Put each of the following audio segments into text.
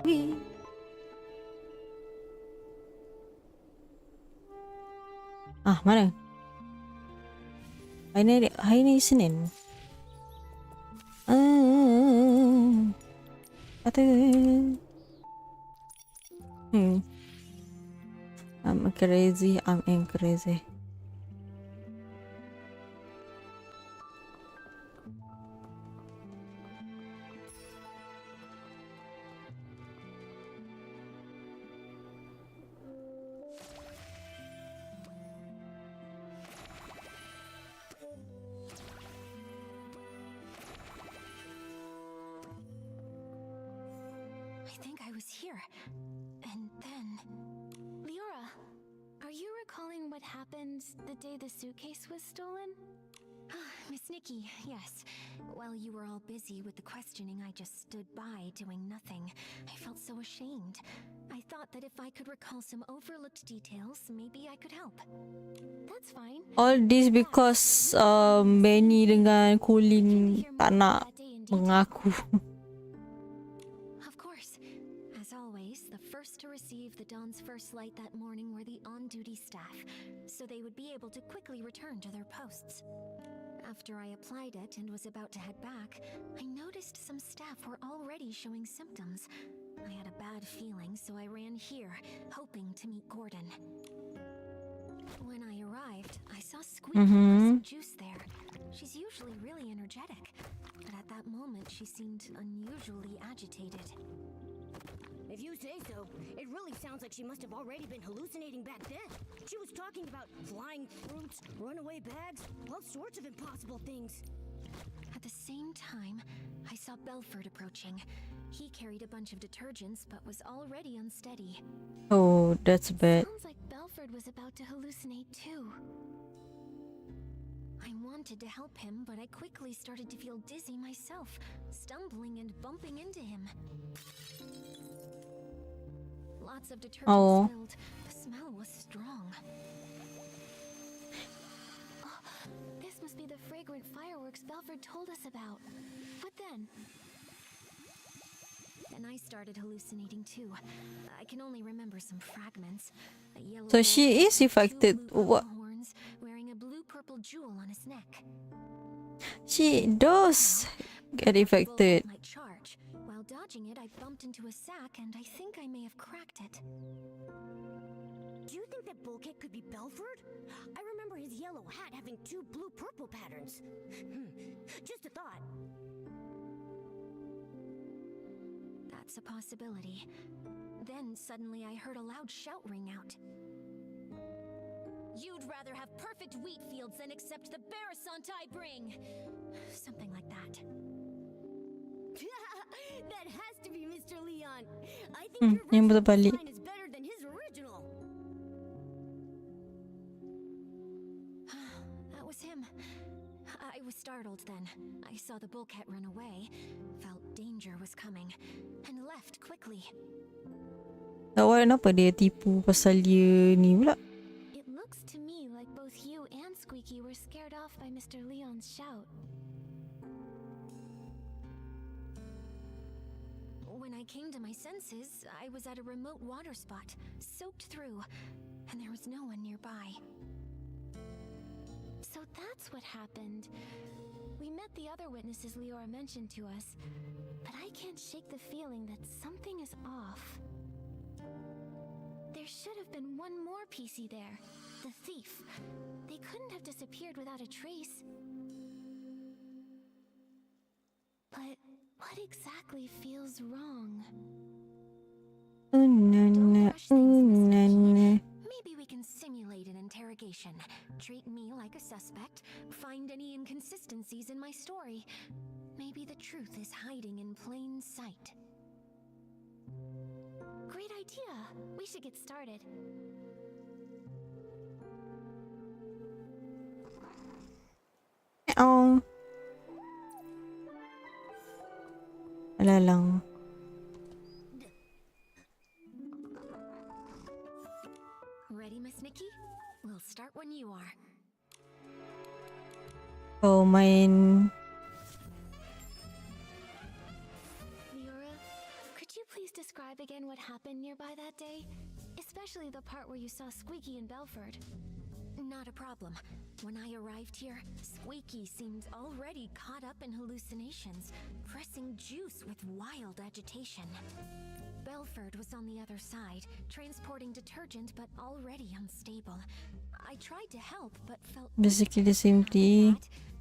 Wih. Mana? Hari ni Senin. Kata. I'm crazy. I think I was here. And then... Leora, are you recalling what happened the day the suitcase was stolen? Miss Nikki, yes. While you were all busy with the questioning, I just stood by doing nothing. I felt so ashamed. I thought that if I could recall some overlooked details, maybe I could help. That's fine. All this because Benny dengan Colin tak nak mengaku. Of course. As always, the first to receive the dawn's first light that morning were the on-duty staff, so they would be able to quickly return to their posts. After I applied it and was about to head back, I noticed some staff were already showing symptoms. I had a bad feeling, so I ran here, hoping to meet Gordon. When I arrived, I saw Squeaky with some juice there. She's usually really energetic, but at that moment she seemed unusually agitated. If you say so, it really sounds like she must have already been hallucinating back then. She was talking about flying fruits, runaway bags, all sorts of impossible things. At the same time, I saw Belford approaching. He carried a bunch of detergents but was already unsteady. Oh, that's bad. Sounds like Belford was about to hallucinate too. I wanted to help him, but I quickly started to feel dizzy myself, stumbling and bumping into him. Lots of detergent spilled. The smell was strong. Oh, this must be the fragrant fireworks Belford told us about. What then? Then I started hallucinating too. I can only remember some fragments. A yellow So she is affected. What? Horns, wearing a blue-purple jewel on his neck. She does get affected. Might charge. While dodging it, I bumped into a sack, and I think I may have cracked it. Do you think that bulkhead could be Belford? I remember his yellow hat having two blue-purple patterns. Just a thought. That's a possibility. Then suddenly I heard a loud shout ring out. You'd rather have perfect wheat fields than accept the Barasant I bring! Something like that. That has to be Mr. Leon. I think your version of is better than his original. That was him. I was startled then. I saw the bulkhead run away, felt danger was coming, and left quickly. Awak kenapa dia tipu pasal dia ni pula? It looks to me like both you and Squeaky were scared off by Mr. Leon's shout. When I came to my senses, I was at a remote water spot, soaked through, and there was no one nearby. So that's what happened. We met the other witnesses Leora mentioned to us, but I can't shake the feeling that something is off. There should have been one more PC there, the thief. They couldn't have disappeared without a trace. But what exactly feels wrong? Don't rush things, Miss Nikki. Maybe we can simulate an interrogation. Treat me like a suspect. Find any inconsistencies in my story. Maybe the truth is hiding in plain sight. Great idea. We should get started. Wala lang. Ready, Miss Nikki? We'll start when you are. Oh, Leora, could you please describe again what happened nearby that day? Especially the part where you saw Squeaky and Belford. Not a problem. When I arrived here, Squeaky seemed already caught up in hallucinations, pressing juice with wild agitation. Belford was on the other side, transporting detergent but already unstable. I tried to help but felt Basically the same thing.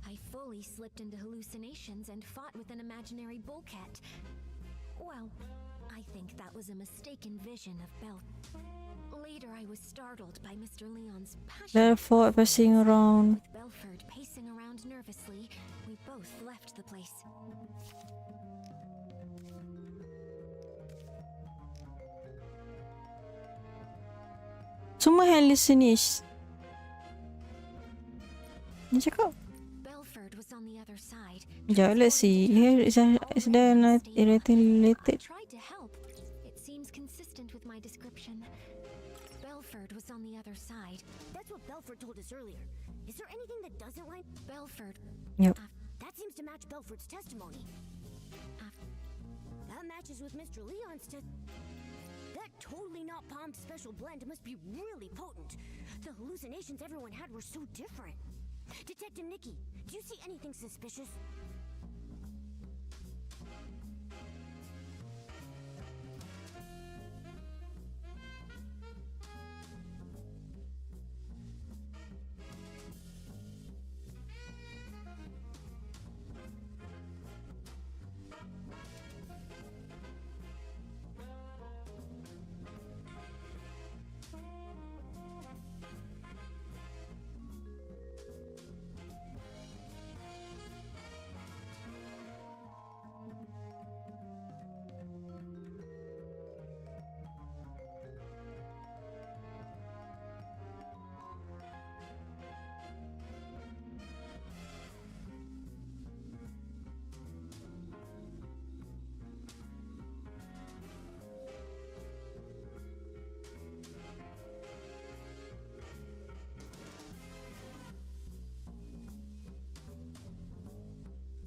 I fully slipped into hallucinations and fought with an imaginary bullcat. Well, I think that was a mistaken vision of Belford. Later, I was startled by Mr. Leon's passion. Therefore, passing around. With Belford pacing around nervously, we both left the place. Semua hallucination. Dia cakap. Belford was on the other side. Yeah, let's see. Here is there anything I related? tried to help. It seems consistent with my description. Belford was on the other side. That's what Belford told us earlier. Is there anything that doesn't line? Belford. Yep. That seems to match Belford's testimony. That matches with Mr. Leon's That totally not palmed special blend must be really potent. The hallucinations everyone had were so different. Detective Nikki, do you see anything suspicious?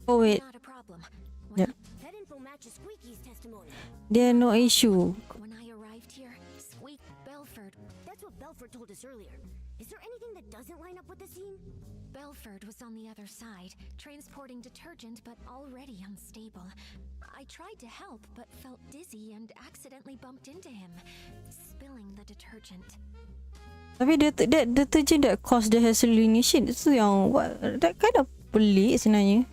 Oh wait, Not a problem. Yep. That info matches Squeaky's testimony. there no issue. When I arrived here, Belford. That's what Belford told us earlier. Is there anything that doesn't line up with the scene? Belford was on the other side, transporting detergent but already unstable. I tried to help but felt dizzy and accidentally bumped into him, spilling the detergent. Tapi that detergent that cause the hallucination itu yang that kind of pelik sebenarnya.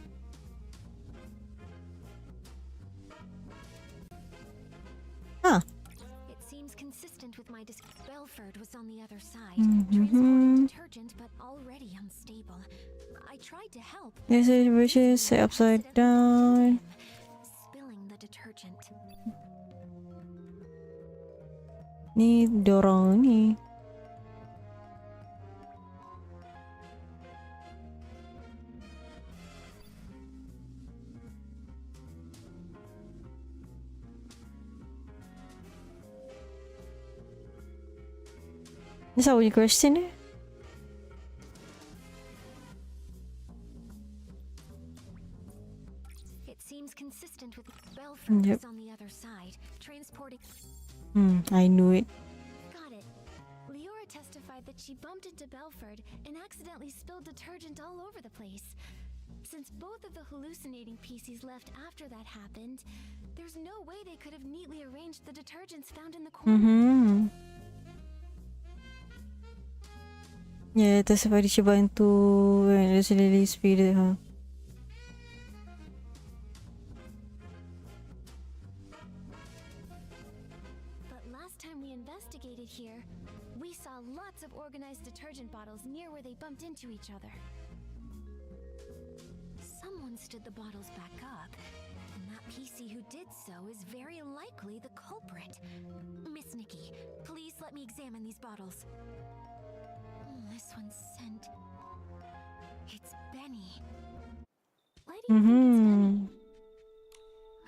It seems consistent with my Belford was on the other side, Mhm. transporting detergent but already unstable. I tried to help. There's a version set upside down. Spilling the detergent. Ni dorang ni. Ni siapa punya question ni? It seems consistent with Belford Yep. was on the other side, transporting. I knew it. Got it. Leora testified that she bumped into Belford and accidentally spilled detergent all over the place. Since both of the hallucinating PCs left after that happened, there's no way they could have neatly arranged the detergents found in the corner. Ya, tersebar dia bantu kan, dia selalu spirit ha. But last time we investigated here, we saw lots of organized detergent bottles near where they bumped into each other. Someone stood the bottles back up, and that PC who did so is very likely the culprit. Miss Nikki, please let me examine these bottles. This one's scent. It's Benny. Why do you think it's Benny?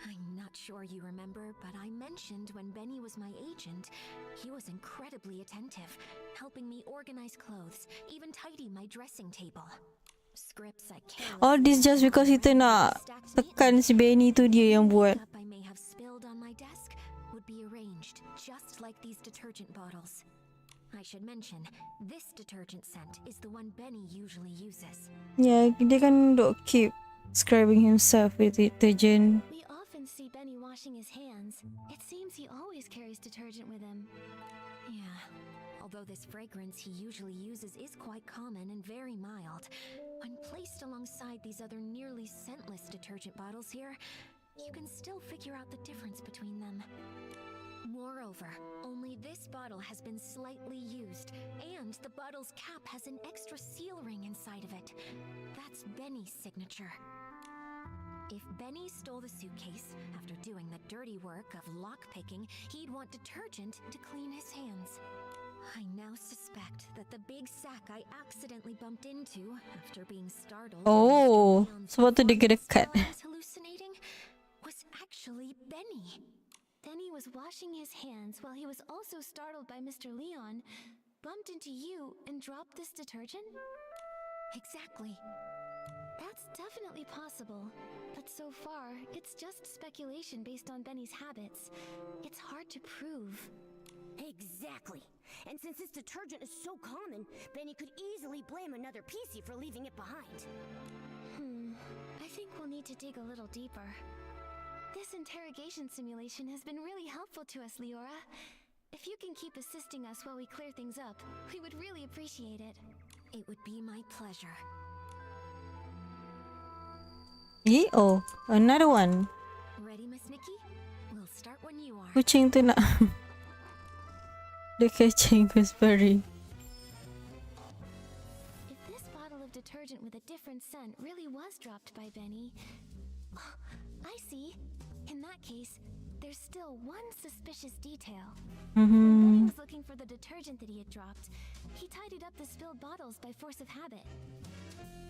I'm not sure you remember, but I mentioned when Benny was my agent, he was incredibly attentive, helping me organize clothes, even tidy my dressing table. Scripts I carelessly All this just because kita nak stacked tekan si Benny tu dia yang buat. makeup I may have spilled on my desk, would be arranged just like these detergent bottles. I should mention, this detergent scent is the one Benny usually uses. Yeah, dia kan dok keep describing himself with detergent. We often see Benny washing his hands. It seems he always carries detergent with him. Yeah, although this fragrance he usually uses is quite common and very mild, when placed alongside these other nearly scentless detergent bottles here, you can still figure out the difference between them. Moreover, only this bottle has been slightly used, and the bottle's cap has an extra seal ring inside of it. That's Benny's signature. If Benny stole the suitcase, after doing the dirty work of lockpicking, he'd want detergent to clean his hands. I now suspect that the big sack I accidentally bumped into after being startled Oh, sebab tu dia kena cut. I was hallucinating was actually Benny. Benny was washing his hands while he was also startled by Mr. Leon, bumped into you, and dropped this detergent? Exactly. That's definitely possible, but so far, it's just speculation based on Benny's habits. It's hard to prove. Exactly. And since this detergent is so common, Benny could easily blame another PC for leaving it behind. I think we'll need to dig a little deeper. This interrogation simulation has been really helpful to us, Leora. If you can keep assisting us while we clear things up, we would really appreciate it. It would be my pleasure. Oh, another one. Ready, Miss Nikki? We'll start when you are. Kucing tu nak dia kecing whispering. If this bottle of detergent with a different scent really was dropped by Benny... Oh, I see. In that case, there's still one suspicious detail. When Benny was looking for the detergent that he had dropped, he tidied up the spilled bottles by force of habit.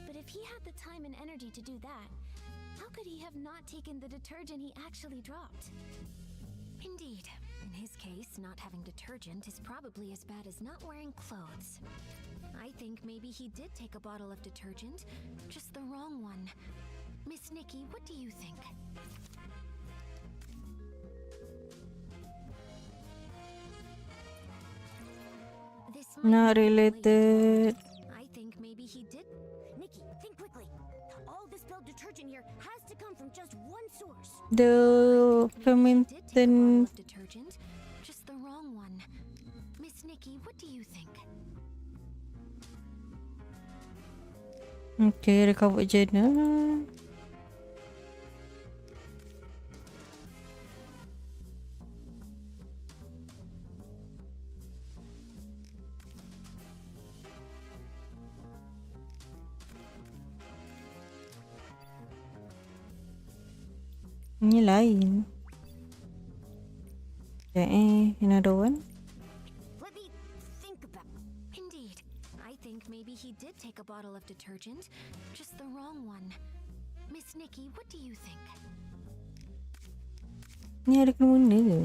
But if he had the time and energy to do that, how could he have not taken the detergent he actually dropped? Indeed. In his case, not having detergent is probably as bad as not wearing clothes. I think maybe he did take a bottle of detergent, just the wrong one. Miss Nikki, what do you think? This might Not be related. I think maybe he did. Nikki, think quickly. All the spilled detergent here has to come from just one source. The Maybe he did take a bottle fermented. of detergent, just the wrong one. Miss Nikki, what do you think? Okay, recover journal. Ni lain. Another one. Let me think about Indeed. I think maybe he did take a bottle of detergent, just the wrong one. Miss Nikki, what do you think? Ni ada kena mana ke?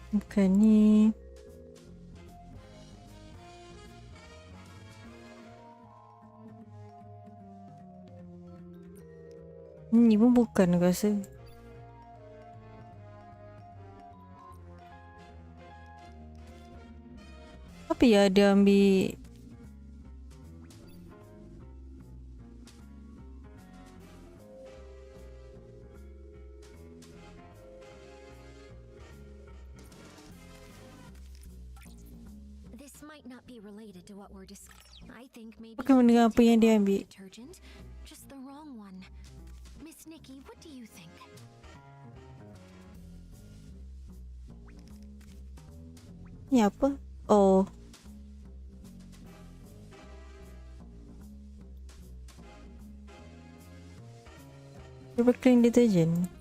Bukan ni. Ni pun bukan aku rasa. Apa ya dia ambil? This might not be related to what we're discussing. I think maybe Bukan he dengan did apa yang take a dia bottle of ambil. detergent, just the wrong one. Miss Nikki, what do you think? Ni apa? Oh. Dia clean detergent.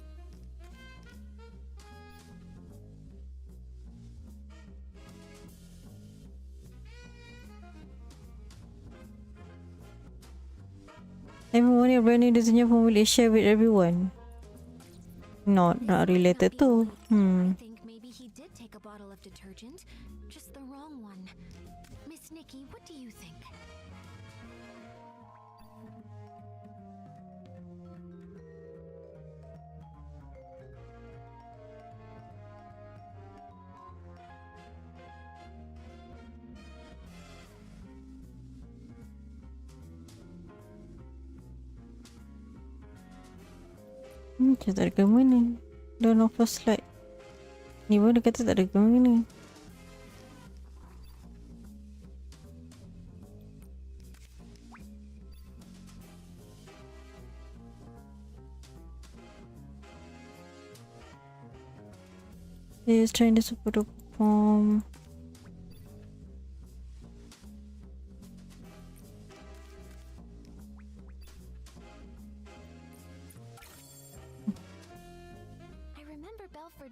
I'm only branding detergent from Malaysia with everyone. Not related to. I think maybe he did take a bottle of detergent, just the wrong one. Miss Nikki, what do you think? Macam tak ada gambar ni. Don't know first slide. Ni pun dia kata tak ada gambar ni. He's trying to support the palm.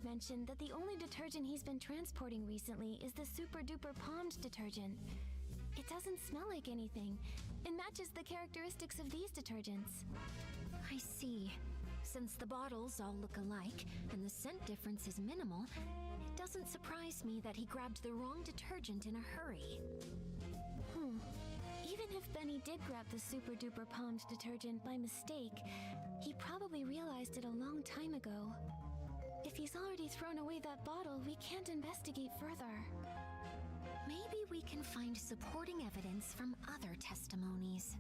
Mentioned that the only detergent he's been transporting recently is the super duper palmed detergent. It doesn't smell like anything. It matches the characteristics of these detergents. I see. Since the bottles all look alike and the scent difference is minimal, it doesn't surprise me that he grabbed the wrong detergent in a hurry. Even if Benny did grab the super duper palmed detergent by mistake, he probably realized it a long time ago. If he's already thrown away that bottle, we can't investigate further. Maybe we can find supporting evidence from other testimonies.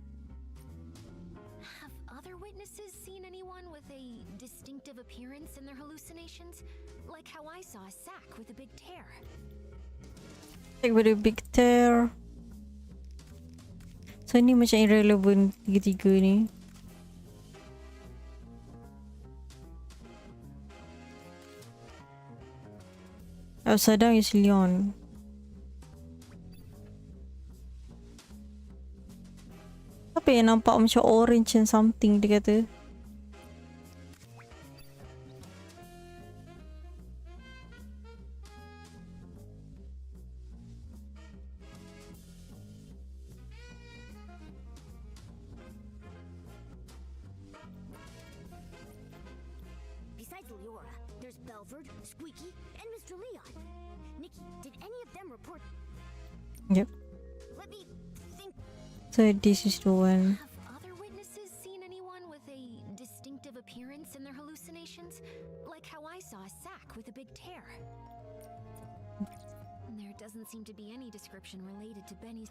Have other witnesses seen anyone with a distinctive appearance in their hallucinations? Like how I saw a sack with a big tear. Like with a big tear. So ni macam irrelevant tiga-tiga ni. Upside down is Leon. Apa yang nampak macam orange and something dia kata? Besides Leora, there's Belford, Squeaky, and Mr. Leon. Nikki, did any of them report? Yep. Let me think. So this is the one. Have other witnesses seen anyone with a distinctive appearance in their hallucinations? Like how I saw a sack with a big tear. There doesn't seem to be any description related to Benny's.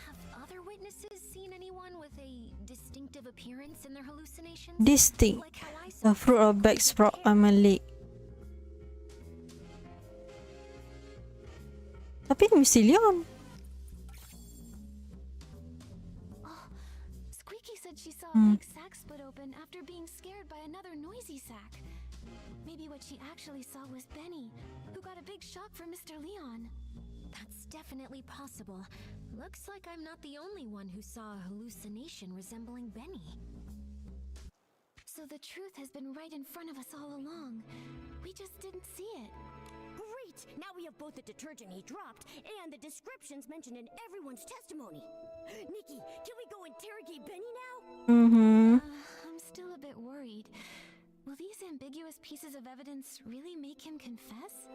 Have other witnesses seen anyone with a distinctive appearance in their hallucinations? This thing, Like how I the saw fruit of backseat on my leg. Tapi ni mesti Leon. Oh, Squeaky said she saw a big sack split open after being scared by another noisy sack. Maybe what she actually saw was Benny, who got a big shock from Mr. Leon. That's definitely possible. Looks like I'm not the only one who saw a hallucination resembling Benny. So the truth has been right in front of us all along. We just didn't see it. Great! Now we have both the detergent he dropped and the descriptions mentioned in everyone's testimony. Nikki, can we go interrogate Benny now? I'm still a bit worried. Will these ambiguous pieces of evidence really make him confess?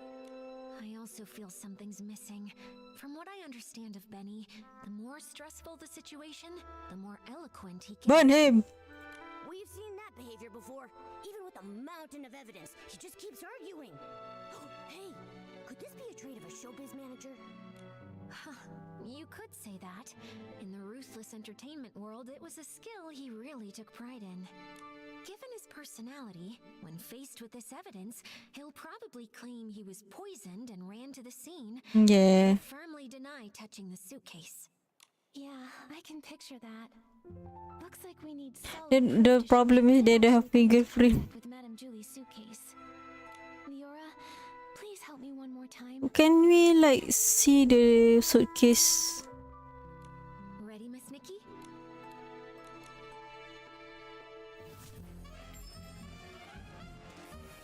I also feel something's missing. From what I understand of Benny, the more stressful the situation, the more eloquent he can. Burn him. We've seen that behavior before. Even with a mountain of evidence, he just keeps arguing. Hey, could this be a trait of a showbiz manager? You could say that. In the ruthless entertainment world, it was a skill he really took pride in. Given his personality, when faced with this evidence, he'll probably claim he was poisoned and ran to the scene. Yeah. Firmly deny touching the suitcase. Yeah, I can picture that. Looks like we need The problem is they don't have fingerprint. with Madame Julie's suitcase. Leora, please help me one more time. Can we like see the suitcase? Ready, Miss Nikki?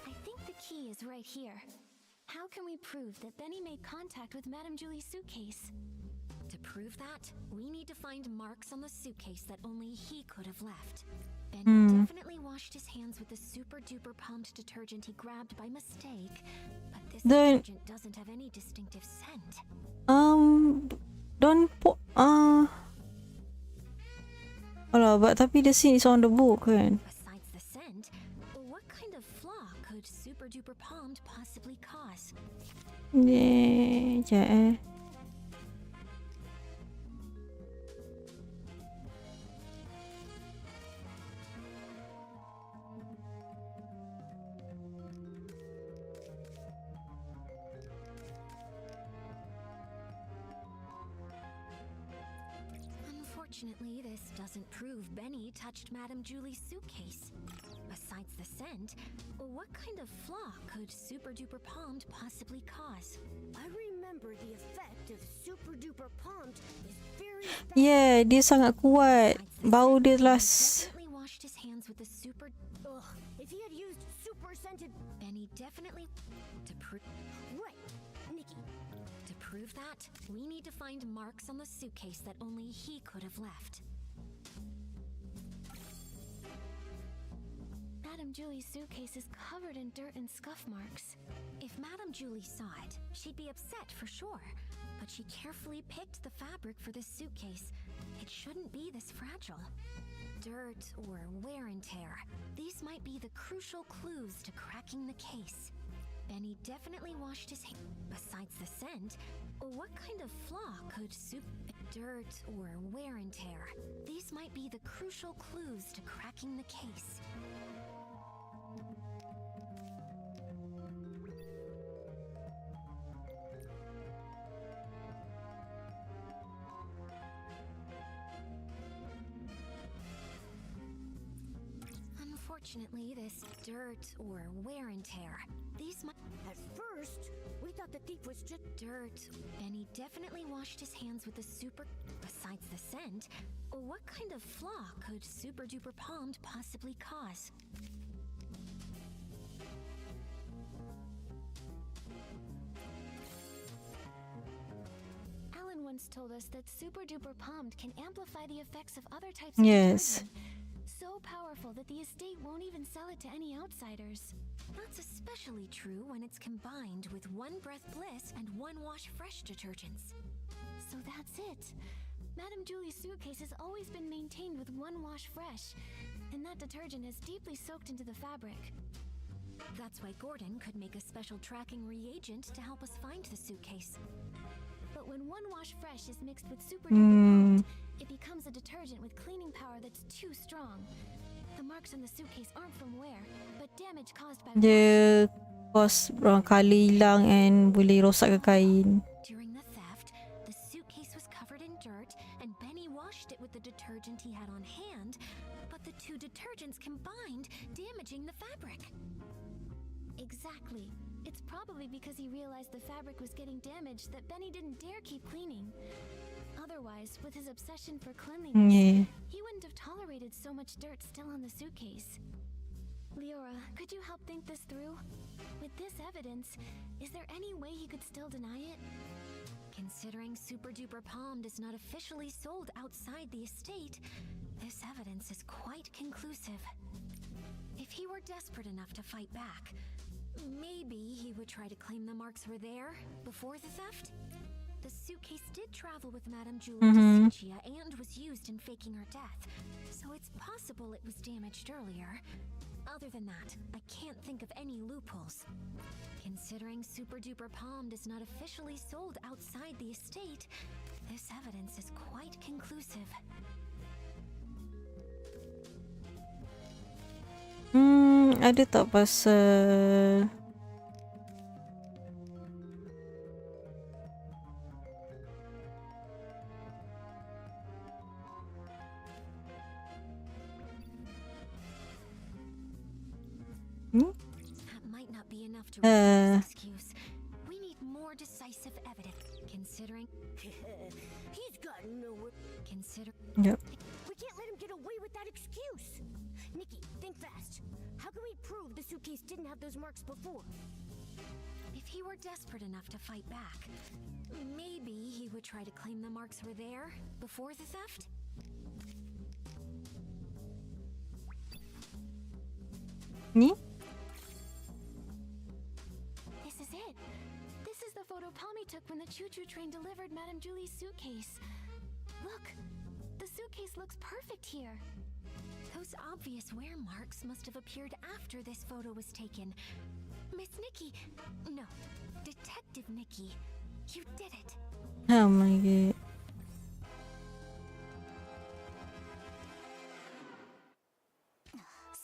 I think the key is right here. How can we prove that Benny made contact with Madame Julie's suitcase? To prove prove that, we need to find marks on the suitcase that only he could have left. Benny definitely washed his hands with the super duper pumped detergent he grabbed by mistake, but this Then- detergent doesn't have any distinctive scent. Don't put alah, but tapi the scene is on the book kan. Besides the scent, what kind of flaw could super duper palmed possibly cause? Sekejap Unfortunately, this doesn't prove Benny touched Madame Julie's suitcase. Besides the scent, what kind of flaw could super duper palmed possibly cause? I remember the effect of super duper pumped is very bad. Yeah, dia sangat kuat. Besides the Bau scent, dia he last. definitely washed his hands with the super. Ugh, if he had used super scented. Benny definitely to prove. Right, Nikki. To prove that, we need to find marks on the suitcase that only he could have left. Madame Julie's suitcase is covered in dirt and scuff marks. If Madame Julie saw it, she'd be upset for sure. But she carefully picked the fabric for this suitcase. It shouldn't be this fragile. Dirt or wear and tear. These might be the crucial clues to cracking the case. Benny definitely washed his hands. Besides the scent, what kind of flaw could dirt or wear and tear? These might be the crucial clues to cracking the case. Unfortunately, this dirt or wear and tear. These might. At first, we thought the thief was just Dirt. Benny definitely washed his hands with a super. Besides the scent, what kind of flaw could super duper palmed possibly cause? Alan once told us that super duper palmed can amplify the effects of other types of Yes. detergent. So powerful that the estate won't even sell it to any outsiders. That's especially true when it's combined with One Breath Bliss and One Wash Fresh detergents. So that's it. Madame Julie's suitcase has always been maintained with One Wash Fresh, and that detergent is deeply soaked into the fabric. That's why Gordon could make a special tracking reagent to help us find the suitcase. But when One Wash Fresh is mixed with Super Duper Palmed, it becomes a detergent with cleaning power that's too strong. The marks on the suitcase aren't from wear, but damage caused by Dia kos berapa kali hilang and boleh rosakkan kain. During the theft, the suitcase was covered in dirt, and Benny washed it with the detergent he had on hand, but the two detergents combined, damaging the fabric. Exactly. It's probably because he realized the fabric was getting damaged that Benny didn't dare keep cleaning. Otherwise, with his obsession for cleanliness, Yeah. he wouldn't have tolerated so much dirt still on the suitcase. Leora, could you help think this through? With this evidence, is there any way he could still deny it? Considering Super Duper Palmed is not officially sold outside the estate, this evidence is quite conclusive. If he were desperate enough to fight back, maybe he would try to claim the marks were there before the theft. The suitcase did travel with Madame Julie to Sinchia and was used in faking her death, so it's possible it was damaged earlier. Other than that, I can't think of any loopholes. Considering Super Duper Palmed is not officially sold outside the estate, this evidence is quite conclusive. Ada tak pasal That might not be enough to refute this excuse. We need more decisive evidence. Considering He's got nowhere. Yep. We can't let him get away with that excuse. Nikki, think fast. How can we prove the suitcase didn't have those marks before? If if he were desperate enough to fight back, maybe he would try to claim the marks were there before the theft? Ni? This is it. This is the photo Palmy took when the choo-choo train delivered Madame Julie's suitcase. Look, the suitcase looks perfect here. Those obvious wear marks must have appeared after this photo was taken. Miss Nikki, no, Detective Nikki, you did it. Oh my god.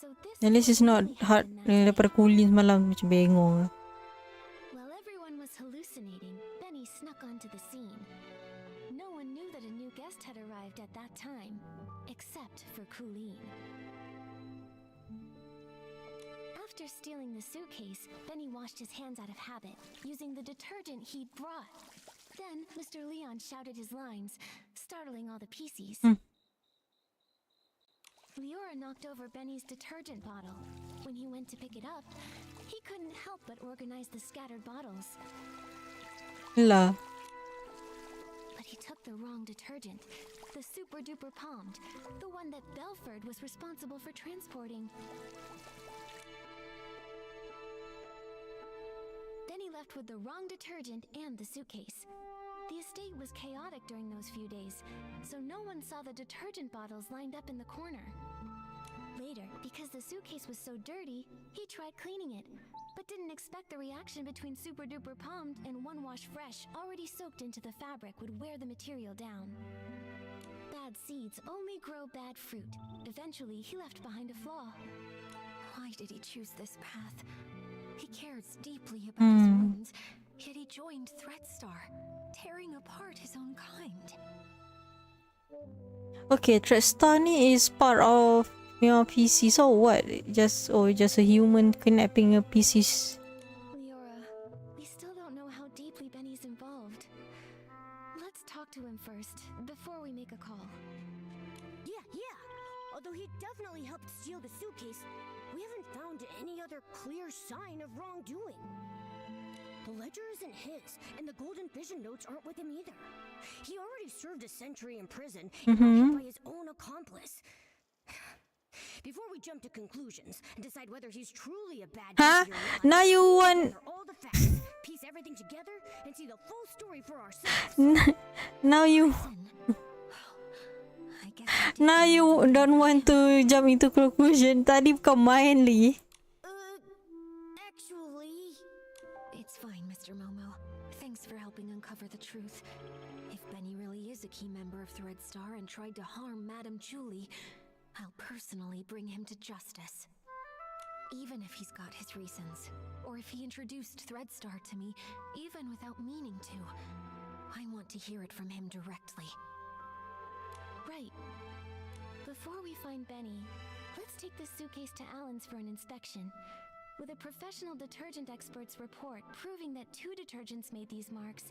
So this At least it's not really hard happened that day. daripada kulin semalam macam bengong. While everyone was hallucinating, Benny snuck onto the scene. No one knew that a new guest had arrived at that time, except for Colleen. After stealing the suitcase, Benny washed his hands out of habit, using the detergent he'd brought. Then, Mr. Leon shouted his lines, startling all the PCs. Leora knocked over Benny's detergent bottle. When he went to pick it up, he couldn't help but organize the scattered bottles. Lah. But he took the wrong detergent, the super duper palmed, the one that Belford was responsible for transporting. Then he left with the wrong detergent and the suitcase. The estate was chaotic during those few days, so no one saw the detergent bottles lined up in the corner. Later, because the suitcase was so dirty, he tried cleaning it, but didn't expect the reaction between super duper palmed and one wash fresh already soaked into the fabric would wear the material down. Bad seeds only grow bad fruit. Eventually, he left behind a flaw. Why did he choose this path? He cares deeply about his wounds, yet he joined Threadstar, tearing apart his own kind. Okay, Threadstar ni is part of your PC. So what? Just a human kidnapping a PCs. Leora, we still don't know how deeply Benny's involved. Let's talk to him first, before we make a call. Yeah. Although he definitely helped steal the suitcase, we haven't found any other clear sign of wrongdoing. The ledger isn't his, and the golden vision notes aren't with him either. He already served a century in prison and got hit by his own accomplice. Before we jump to conclusions and decide whether he's truly a bad Huh? guy or not, Now you want... gather all the facts, piece everything together, and see the full story for ourselves. Now you... I guess I did. Now you don't want to jump into conclusion. Tadi bukan main lagi. Actually... It's fine, Mr. Momo. Thanks for helping uncover the truth. If Benny really is a key member of Threadstar and tried to harm Madame Julie, I'll personally bring him to justice. Even if he's got his reasons, or if he introduced Threadstar to me, even without meaning to, I want to hear it from him directly. Right. Before we find Benny, let's take this suitcase to Alan's for an inspection. With a professional detergent expert's report proving that 2 detergents made these marks,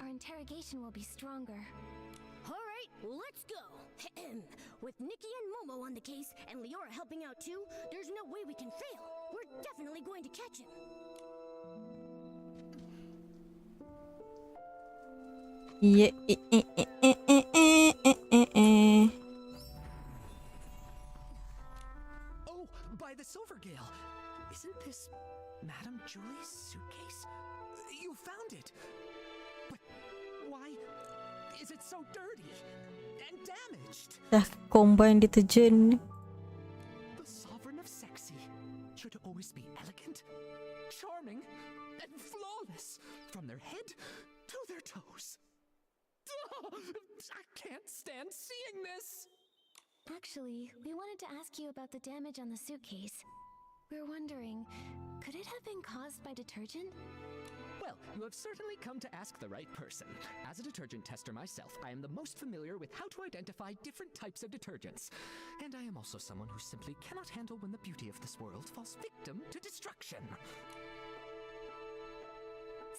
our interrogation will be stronger. Alright, let's go! With Nikki and Momo on the case, and Leora helping out too, there's no way we can fail. We're definitely going to catch him. Yeah. Oh, by the Silvergale! Isn't this Madame Julie's suitcase? You found it! But why is it so dirty and damaged? Dah combine detergent. The sovereign of sexy should always be elegant, charming, and flawless from their head to their toes. I can't stand seeing this! Actually, we wanted to ask you about the damage on the suitcase. We're wondering, could it have been caused by detergent? Well, you have certainly come to ask the right person. As a detergent tester myself, I am the most familiar with how to identify different types of detergents. And I am also someone who simply cannot handle when the beauty of this world falls victim to destruction.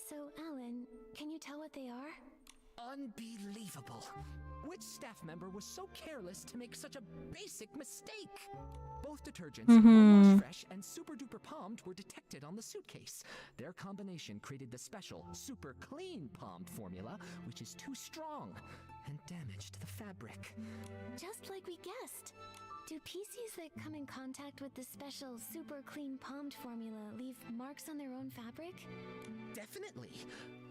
So, Alan, can you tell what they are? Unbelievable. Which staff member was so careless to make such a basic mistake? Both detergents, One Wash Fresh and Super Duper Palmed, were detected on the suitcase. Their combination created the special Super Clean Palmed formula, which is too strong and damaged the fabric. Just like we guessed. Do PCs that come in contact with the special super clean palmed formula leave marks on their own fabric? Definitely.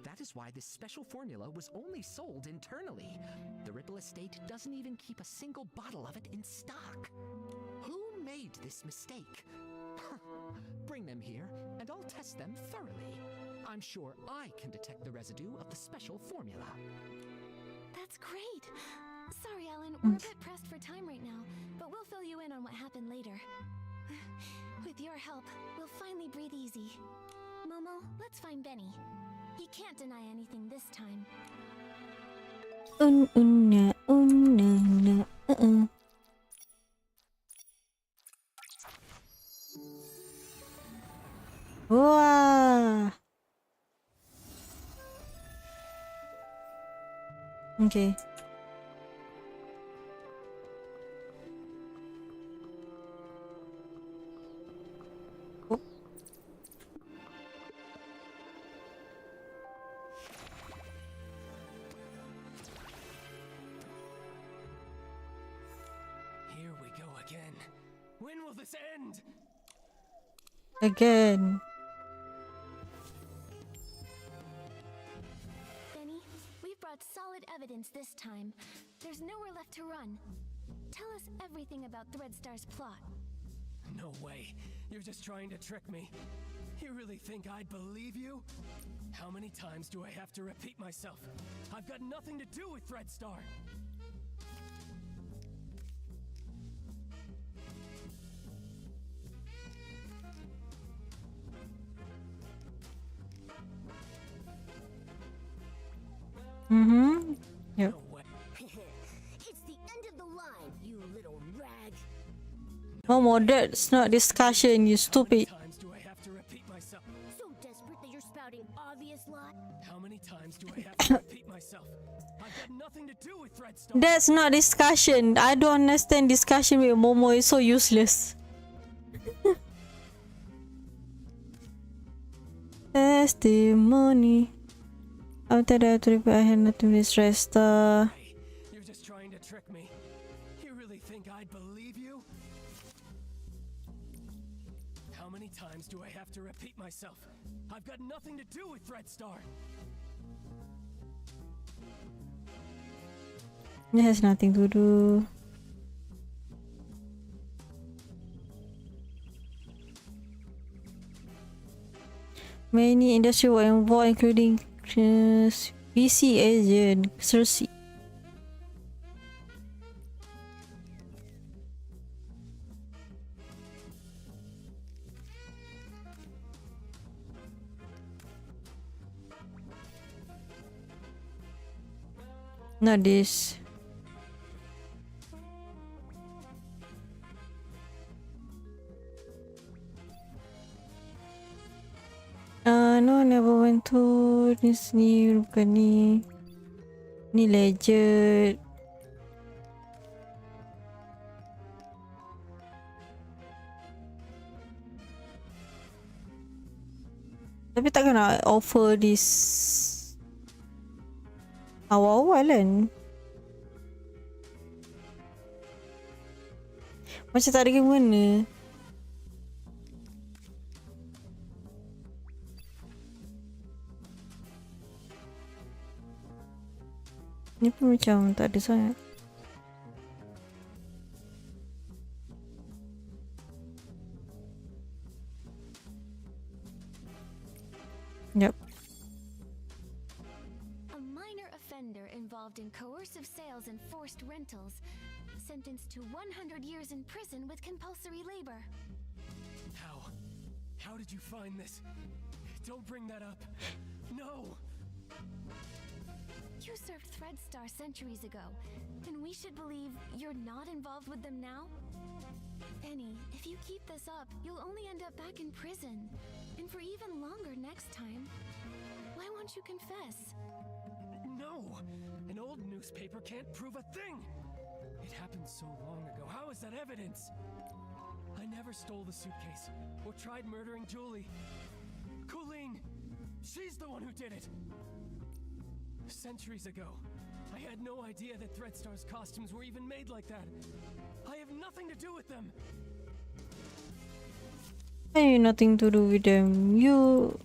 That is why this special formula was only sold internally. The Ripple estate doesn't even keep a single bottle of it in stock. Who made this mistake? Bring them here, and I'll test them thoroughly. I'm sure I can detect the residue of the special formula. That's great. Sorry, Alan, we're a bit pressed for time right now, but we'll fill you in on what happened later. With your help, we'll finally breathe easy. Momo, let's find Benny. He can't deny anything this time. Wah. Okay. Here we go again. When will this end? Again. Benny, we've brought solid evidence this time. There's nowhere left to run. Tell us everything about Threadstar's plot. No way. You're just trying to trick me. You really think I'd believe you? How many times do I have to repeat myself? I've got nothing to do with Threadstar. Yep. No way. It's the end of the line, you little rag. Momo, that's not discussion, you stupid. How many times do I have to repeat myself? So desperate that you're spouting obvious lie. How many times do I have to repeat myself? I've got nothing to do with Threadstar. That's not discussion. I don't understand discussion with Momo. It's so useless. Testimony. After that trip, I had nothing to stress. Hey, you're just trying to trick me. You really think I'd believe you? How many times do I have to repeat myself? I've got nothing to do with Threadstar. It has nothing to do. Many industries were involved, including VC agent Sussy. Not this. No, never went to this ni bukan ni. Ni legend. Tapi takkan nak offer this awal-awal kan? Macam tak ada game mana. Ni pun macam tak ada sangat. Yep. A minor offender involved in coercive sales and forced rentals, sentenced to 100 years in prison with compulsory labor. How? How did you find this? Don't bring that up. No! You served Threadstar centuries ago, and we should believe you're not involved with them now? Benny, if you keep this up, you'll only end up back in prison, and for even longer next time. Why won't you confess? No! No! An old newspaper can't prove a thing! It happened so long ago. How is that evidence? I never stole the suitcase or tried murdering Julie. Colleen! She's the one who did it! Centuries ago, I had no idea that Threadstar's costumes were even made like that. I have nothing to do with them. I have nothing to do with them. You.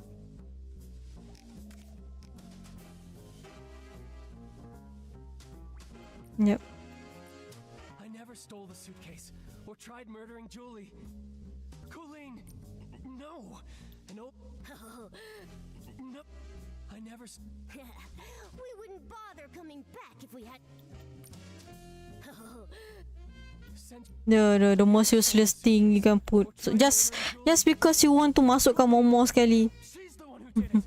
Yep. I never stole the suitcase or tried murdering Julie. Colleen! No! No. No. I never. We wouldn't bother coming back if we had. The most useless thing you can put. So just because you want to masukkan Momo sekali. She's the one who did it.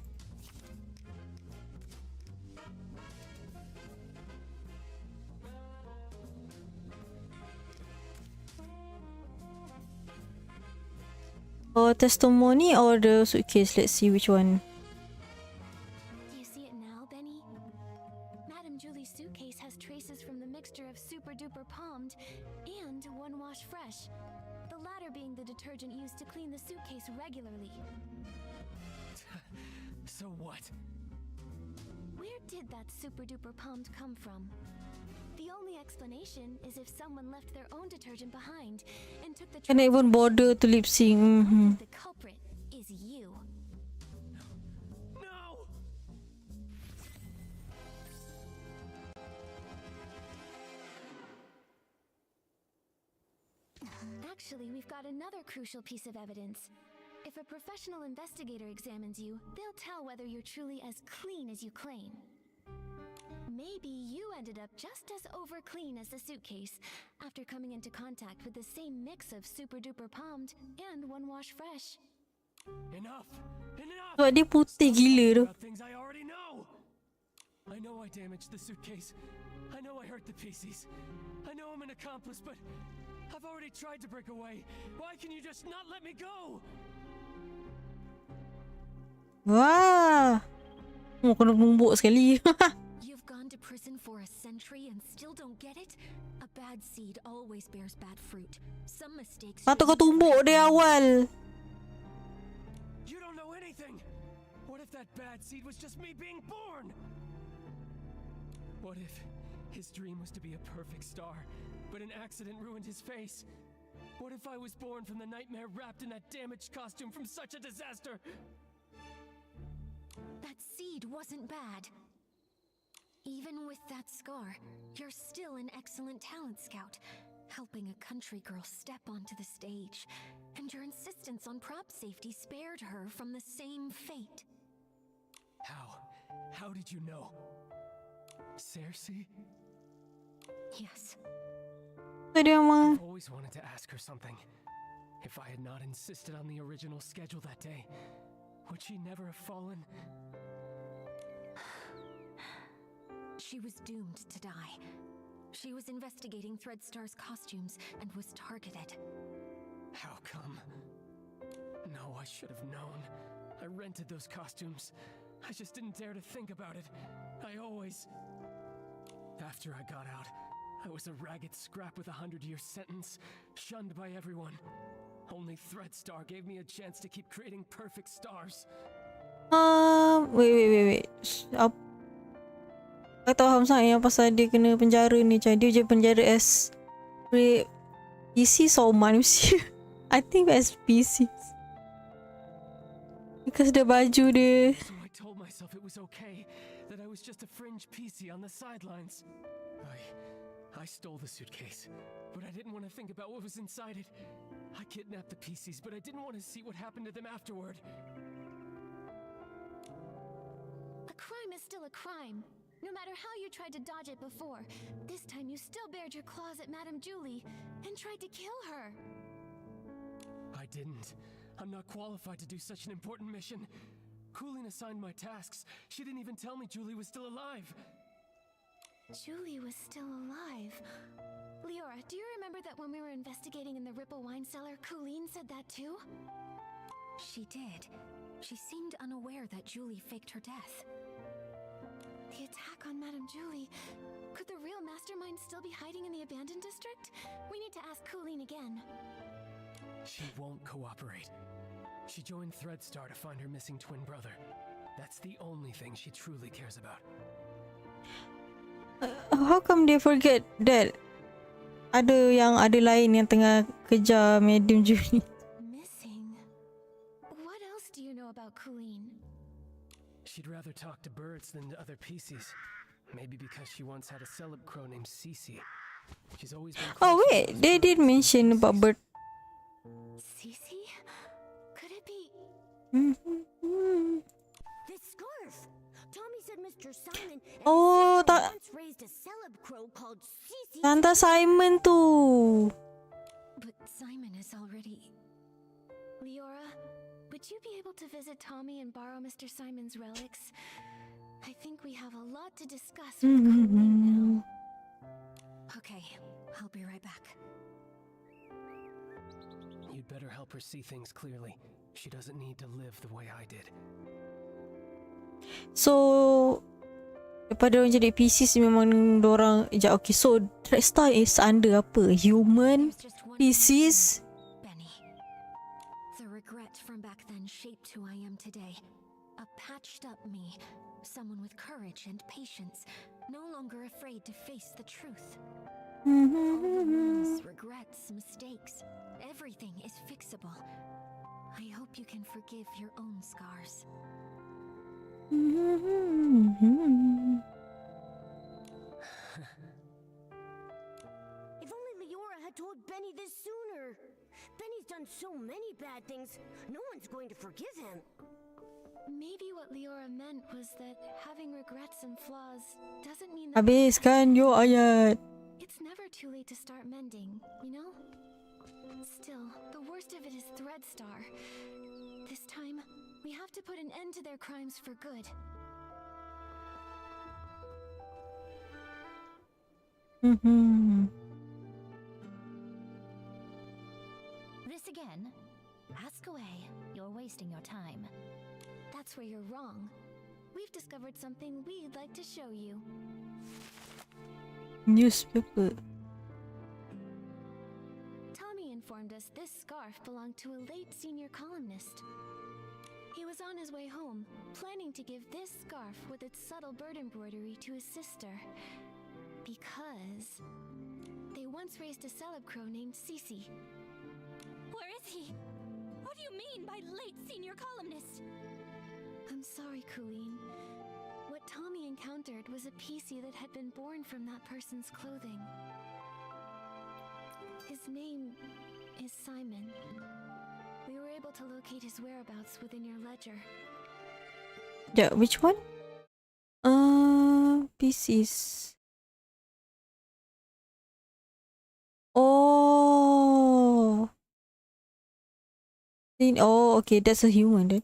Or testimony or the suitcase. Let's see which one. Do you see it now, Benny? Madame Julie's suitcase has traces from the mixture of super duper palmed and one wash fresh. The latter being the detergent used to clean the suitcase regularly. So what? Where did that super duper palmed come from? The only explanation is if someone left their own detergent behind and took the Can't even bother to lip sync. The culprit is you. No! Actually, we've got another crucial piece of evidence. If a professional investigator examines you, they'll tell whether you're truly as clean as you claim. Maybe you ended up just as over clean as the suitcase after coming into contact with the same mix of super duper palmed and one wash fresh. Enough! Enough! Sebab dia putih gila tu. About things I already know. I know I damaged the suitcase. I know I hurt the PCs. I know I'm an accomplice, but I've already tried to break away. Why can you just not let me go? Wah. Oh, kena tumbuk sekali. You've gone to prison for a century and still don't get it? A bad seed always bears bad fruit. Some mistakes. Patut kau tumbuk dari awal. You don't know anything. What if that bad seed was just me being born? What if his dream was to be a perfect star, but an accident ruined his face? What if I was born from the nightmare wrapped in that damaged costume from such a disaster? That seed wasn't bad. Even with that scar, you're still an excellent talent scout, helping a country girl step onto the stage. And your insistence on prop safety spared her from the same fate. How? How did you know? Cersei? Yes. Dia mah. I've always wanted to ask her something. If I had not insisted on the original schedule that day, would she never have fallen? She was doomed to die. She was investigating Threadstar's costumes and was targeted. How come? No, I should have known. I rented those costumes. I just didn't dare to think about it. I always... After I got out, I was a ragged scrap with a 100-year sentence, shunned by everyone. Only Threadstar gave me a chance to keep creating perfect stars. Wait. Kau tahu Hamzah yang pasal dia kena penjara ni, macam dia je penjara as PC or manusia. I think as PC. Because the baju dia. So I told myself it was okay, that I was just a fringe PC on the sidelines. I stole the suitcase, but I didn't want to think about what was inside it. I kidnapped the PCs, but I didn't want to see what happened to them afterward. A crime is still a crime. No matter how you tried to dodge it before, this time you still bared your claws at Madame Julie and tried to kill her. I didn't. I'm not qualified to do such an important mission. Colleen assigned my tasks. She didn't even tell me Julie was still alive. Julie was still alive. Leora, do you remember that when we were investigating in the Ripple wine cellar, Colleen said that too? She did. She seemed unaware that Julie faked her death. The attack on Madame Julie. Could the real mastermind still be hiding in the abandoned district? We need to ask Colleen again. She won't cooperate. She joined Threadstar to find her missing twin brother. That's the only thing she truly cares about. How come they forget that ada lain yang tengah kejar Madam Julie? Missing? What else do you know about Colleen? She'd rather talk to birds than to other PCs. Maybe because she once had a celeb crow named Sussy. She's always been Oh close to wait, those they did birds. mention about bird. Cece? Could it be? This scarf! Tommy said Mr. Simon and Oh, his sister tak. once raised a celeb crow called Cece. Tante Simon tu. But Simon is already... Leora, would you be able to visit Tommy and borrow Mr. Simon's relics? I think we have a lot to discuss with Colleen now. Okay, I'll be right back. You'd better help her see things clearly. She doesn't need to live the way I did. So daripada orang jadi PCs memang dorang okay, so Threadstar is under apa? Human There's just one PCs? Benny. The regret from back then shaped who I am today. A patched up me. Someone with courage and patience. No longer afraid to face the truth. All the wounds, regrets, mistakes. Everything is fixable. I hope you can forgive your own scars. If only Leora had told Benny this sooner. Benny's done so many bad things, no one's going to forgive him. Maybe what Leora meant was that having regrets and flaws doesn't mean that Habiskan your ayat. it's never too late to start mending, you know? Still, the worst of it is Threadstar. This time, we have to put an end to their crimes for good. This again? Ask away. You're wasting your time. That's where you're wrong. We've discovered something we'd like to show you. Newspaper. Tommy informed us this scarf belonged to a late senior columnist. He was on his way home, planning to give this scarf with its subtle bird embroidery to his sister. Because they once raised a celeb crow named Cece. Where is he? What do you mean by late senior columnist? I'm sorry, Colleen. What Tommy encountered was a PC that had been born from that person's clothing. His name is Simon. We were able to locate his whereabouts within your ledger. Yeah, which one? PCs. Oh. Oh, okay, that's a human then.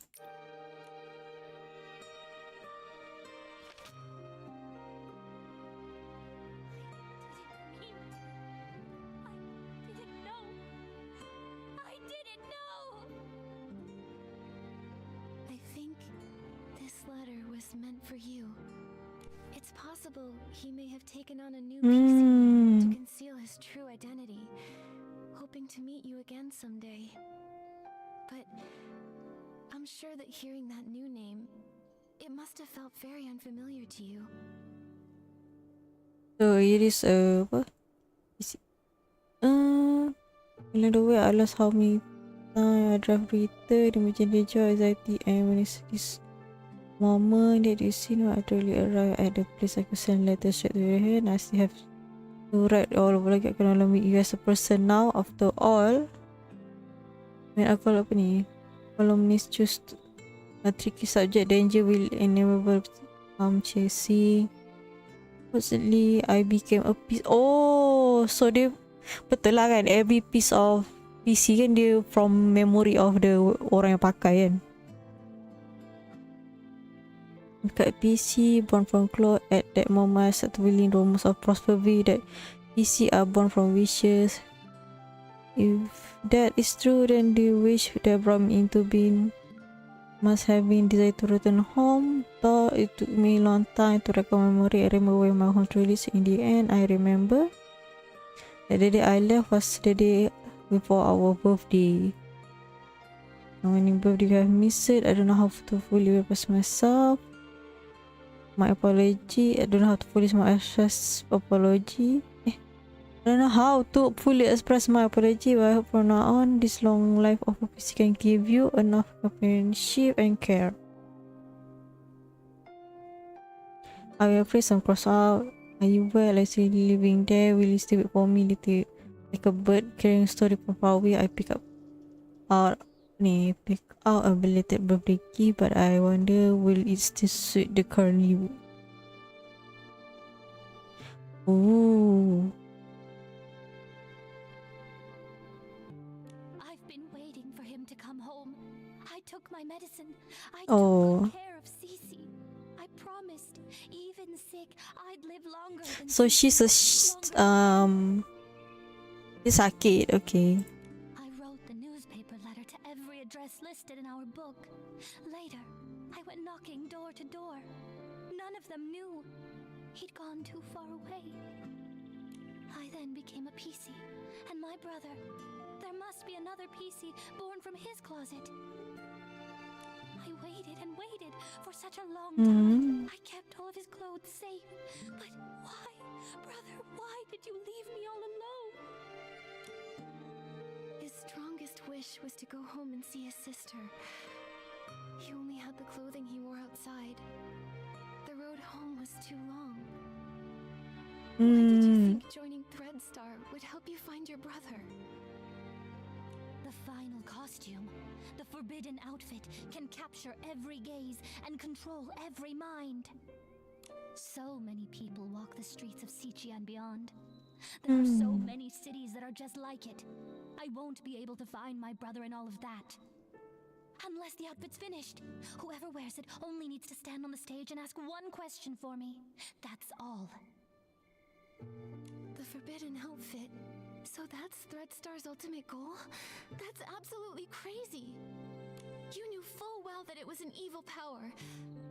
I think this letter was meant for you. It's possible he may have taken on a new PC to conceal his true identity, hoping to meet you again someday. But I'm sure that hearing that new name, it must have felt very unfamiliar to you. So it is apa? Is it, in the way I lost how many times I drive Twitter, the macam joy anxiety, and when it's this moment that you see now I truly arrive at the place I could send letters straight to your hand. I still have to write all over like I can only meet you as a person now. After all, when I call apa ni, columnist choose a tricky subject, danger will inevitable chasing. Constantly, I became a piece. Oh, so dia betul lah kan, every piece of PC kan dia from memory of the orang yang pakai kan. Dekat PC, born from Claude. At that moment, I started willing rumors of prosperity that PC are born from wishes. If that is true, then the wish that brought me into being must have been decided to return home, though it took me a long time to recall memory. I remember when my home release. In the end, I remember that the day I left was the day before our birthday. How many birthday I have missed it? I don't know how to fully express myself. My apology. I don't know how to fully express apology. I don't know how to fully express my apology, but I hope from now on, this long life of a PC can give you enough companionship and care. I will pray some cross out. Are you well? I see you living there. Will you stay wait for me? Little like a bird carrying a story from far away. I pick out a belated birthday gift, but I wonder will it still suit the current you? Ooh. I've been waiting for him to come home. I took my medicine. I Oh. took good care of Cece. I promised, even sick, I'd live longer than So Cece, she's a she's sakit, okay. I wrote the newspaper letter to every address listed in our book. Later, I went knocking door to door. None of them knew. He'd gone too far away. I then became a PC, and my brother. There must be another PC born from his closet. I waited and waited for such a long time. I kept all of his clothes safe. But why, brother, why did you leave me all alone? His strongest wish was to go home and see his sister. He only had the clothing he wore outside. The road home was too long. Why did you think joining Threadstar would help you find your brother? The final costume, the forbidden outfit, can capture every gaze and control every mind. So many people walk the streets of Sichi and beyond. There are so many cities that are just like it. I won't be able to find my brother in all of that. Unless the outfit's finished. Whoever wears it only needs to stand on the stage and ask one question for me. That's all. The forbidden outfit. So that's Threadstar's ultimate goal? That's absolutely crazy. You knew full well that it was an evil power.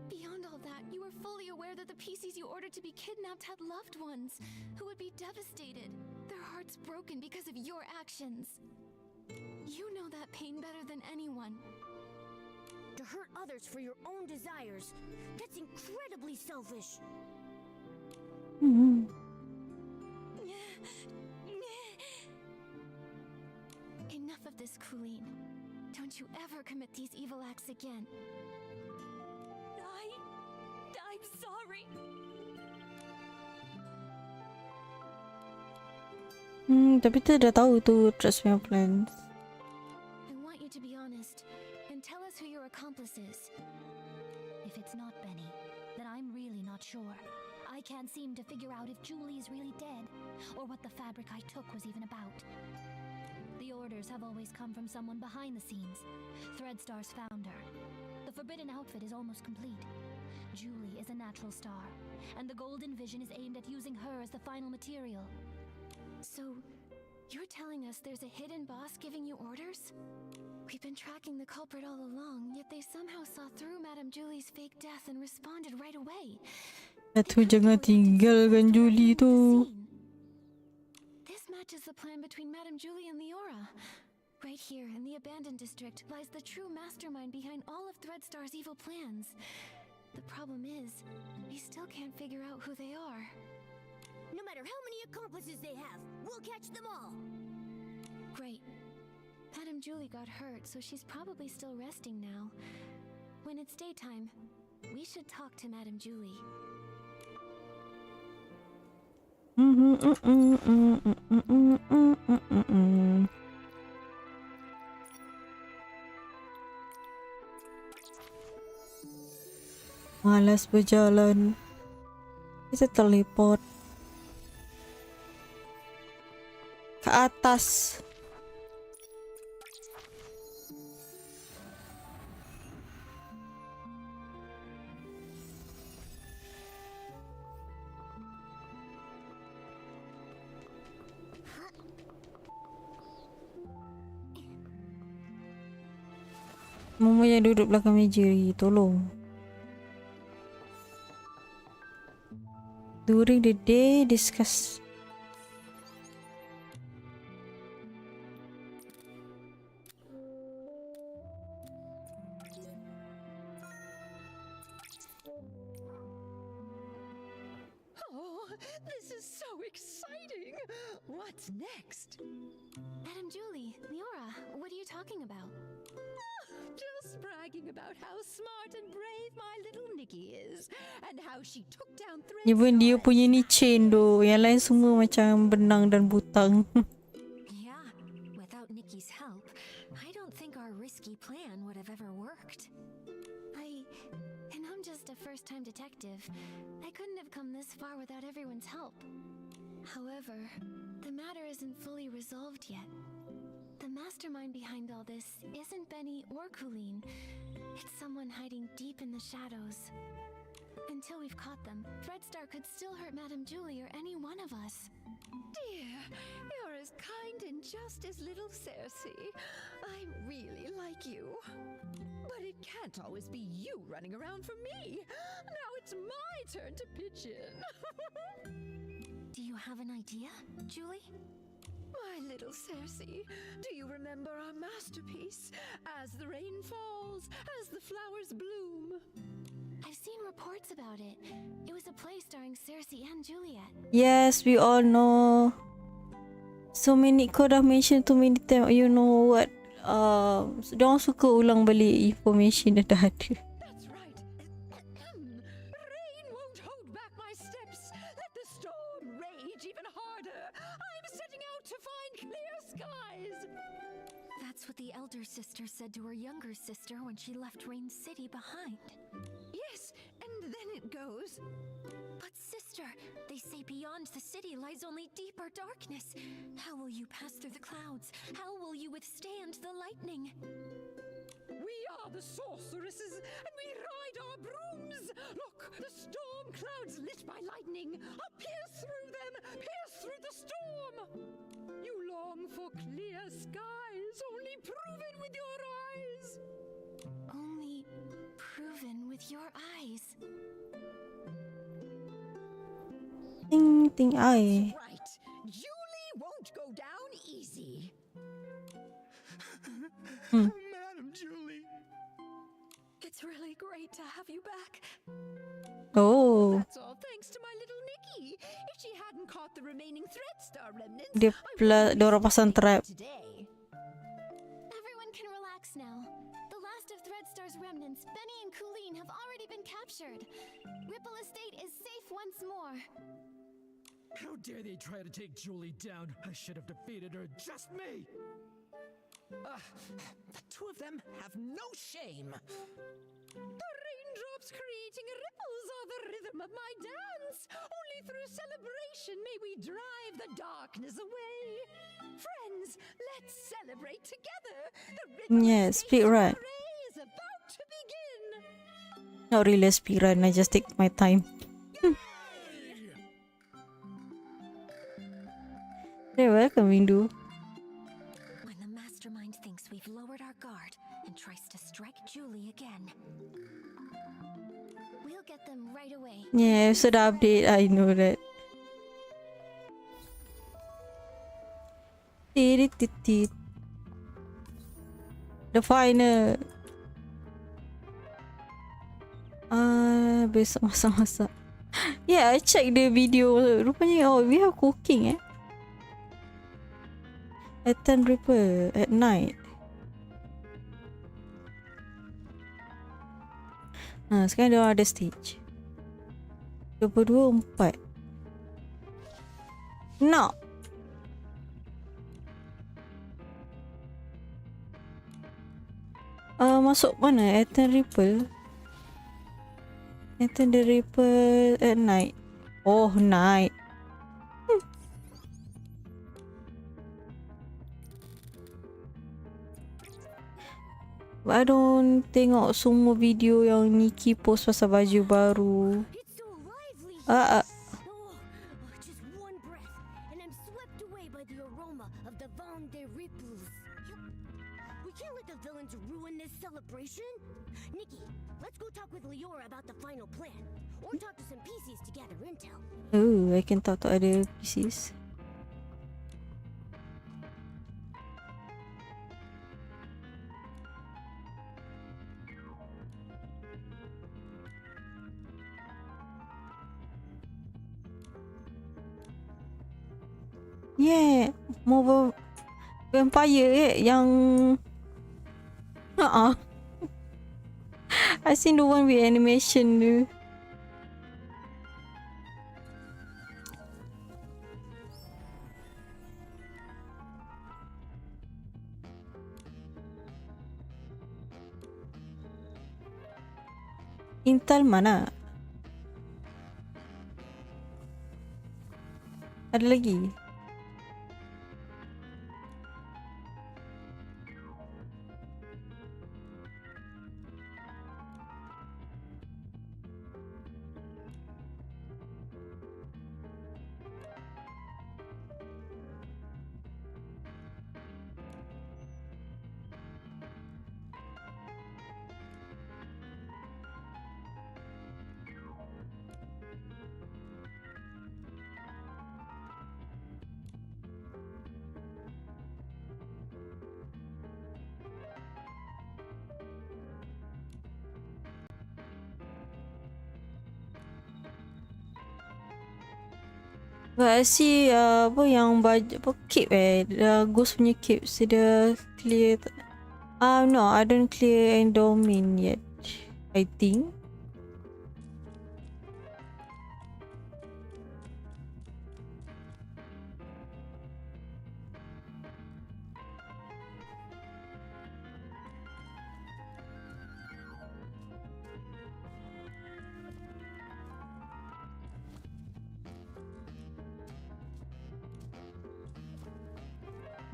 Beyond all that, you were fully aware that the PCs you ordered to be kidnapped had loved ones who would be devastated, their hearts broken because of your actions. You know that pain better than anyone. To hurt others for your own desires, that's incredibly selfish. Enough of this, Colleen. Don't you ever commit these evil acts again. I'm sorry. Tapi kita dah tahu tu trust punya plans. I want you to be honest and tell us who your accomplice is. If it's not Benny, then I'm really not sure. I can't seem to figure out if Julie is really dead or what the fabric I took was even about. The orders have always come from someone behind the scenes, Threadstar's founder. The forbidden outfit is almost complete. Julie is a natural star, and the golden vision is aimed at using her as the final material. So, you're telling us there's a hidden boss giving you orders? We've been tracking the culprit all along, yet they somehow saw through Madame Julie's fake death and responded right away. Tu jangan tinggalkan Julie tu. This matches the plan between Madame Julie and Leora. Right here in the abandoned district lies the true mastermind behind all of Threadstar's evil plans. The problem is, we still can't figure out who they are. No matter how many accomplices they have, we'll catch them all. Great. Madame Julie got hurt, so she's probably still resting now. When it's daytime, we should talk to Madame Julie. Malas berjalan. Kita teleport ke atas. Mama yang duduk belakang meja lagi. Tolong. During the day, discuss. Oh, this is so exciting! What's next? Madam Julie, Leora, what are you talking about? Just bragging about how smart and brave my little Nikki is, and how she took down threats. Even dia punya ni chain doh. Yang lain semua macam benang dan butang. Yeah, without Nikki's help, I don't think our risky plan would have ever worked. And I'm just a first-time detective. I couldn't have come this far without everyone's help. However, the matter isn't fully resolved yet. The mastermind behind all this isn't Benny or Colleen. It's someone hiding deep in the shadows. Until we've caught them, Dreadstar could still hurt Madame Julie or any one of us. Dear, you're as kind and just as little Cersei. I really like you. But it can't always be you running around for me. Now it's my turn to pitch in. Do you have an idea, Julie? My little Cersei, do you remember our masterpiece? As the rain falls, as the flowers bloom. I've seen reports about it. It was a play starring Cersei and Juliet. Yes, we all know. So many, kau dah mention too many times. You know what? Diorang suka ulang balik information yang dah ada. That's right. Rain won't hold back my steps. Let the storm rage even harder. I'm setting out to find clear skies. That's what the elder sister said to her younger sister when she left Rain City behind. Yes, and then it goes. But sister, they say beyond the city lies only deeper darkness. How will you pass through the clouds? How will you withstand the lightning? We are the sorceresses, and we ride our brooms. Look, the storm clouds lit by lightning. I'll pierce through them, pierce through the storm. You long for clear skies, only proven with your eyes. Only proven with your eyes. Ting ting ay. Right, Julie won't go down easy. Madam Julie. It's really great to have you back. Oh, That's all thanks to my little Nikki. If she hadn't caught the remaining Threadstar remnants, dia orang pasang trap. today. Everyone can relax now. The last of Threadstar's remnants, Benny and Colleen, have already been captured. Ripple Estate is safe once more. How dare they try to take Julie down? I should have defeated her. Just me. The two of them have no shame. The raindrops creating ripples are the rhythm of my dance. Only through celebration may we drive the darkness away. Friends, let's celebrate together. The Ripple Yeah, Estate speed run. soiree is about to begin. Not really a speedrun. I just take my time. You're welcome, Windu. When the mastermind thinks we've lowered our guard and tries to strike Julie again. We'll get them right away. Yeah, episode update. I know that. Tirit. The final. Besok masak-masak. Yeah, I check the video. Rupanya, we have cooking at 10 Ripple at night. Sekarang dia ada stage 22, 4. No. Masuk mana? At 10 Ripple. At 10 Ripple at night. Oh, night. I don't tengok semua video yang Nikki post pasal baju baru. It's so lively. Ah, Just one breath, and I'm swept away by the aroma of the Van de Ripples. We can't let the villains ruin this celebration. Nikki, let's go talk with Leora about the final plan. Or talk to some PCs to gather intel. Oh, I can talk to other PCs. Yeah, more vampire yang I seen the one with animation tu. Intel mana? Ada lagi? But I see apa yang baju apa cape ghost punya cape dia clear. No, I don't clear endowment yet. I think.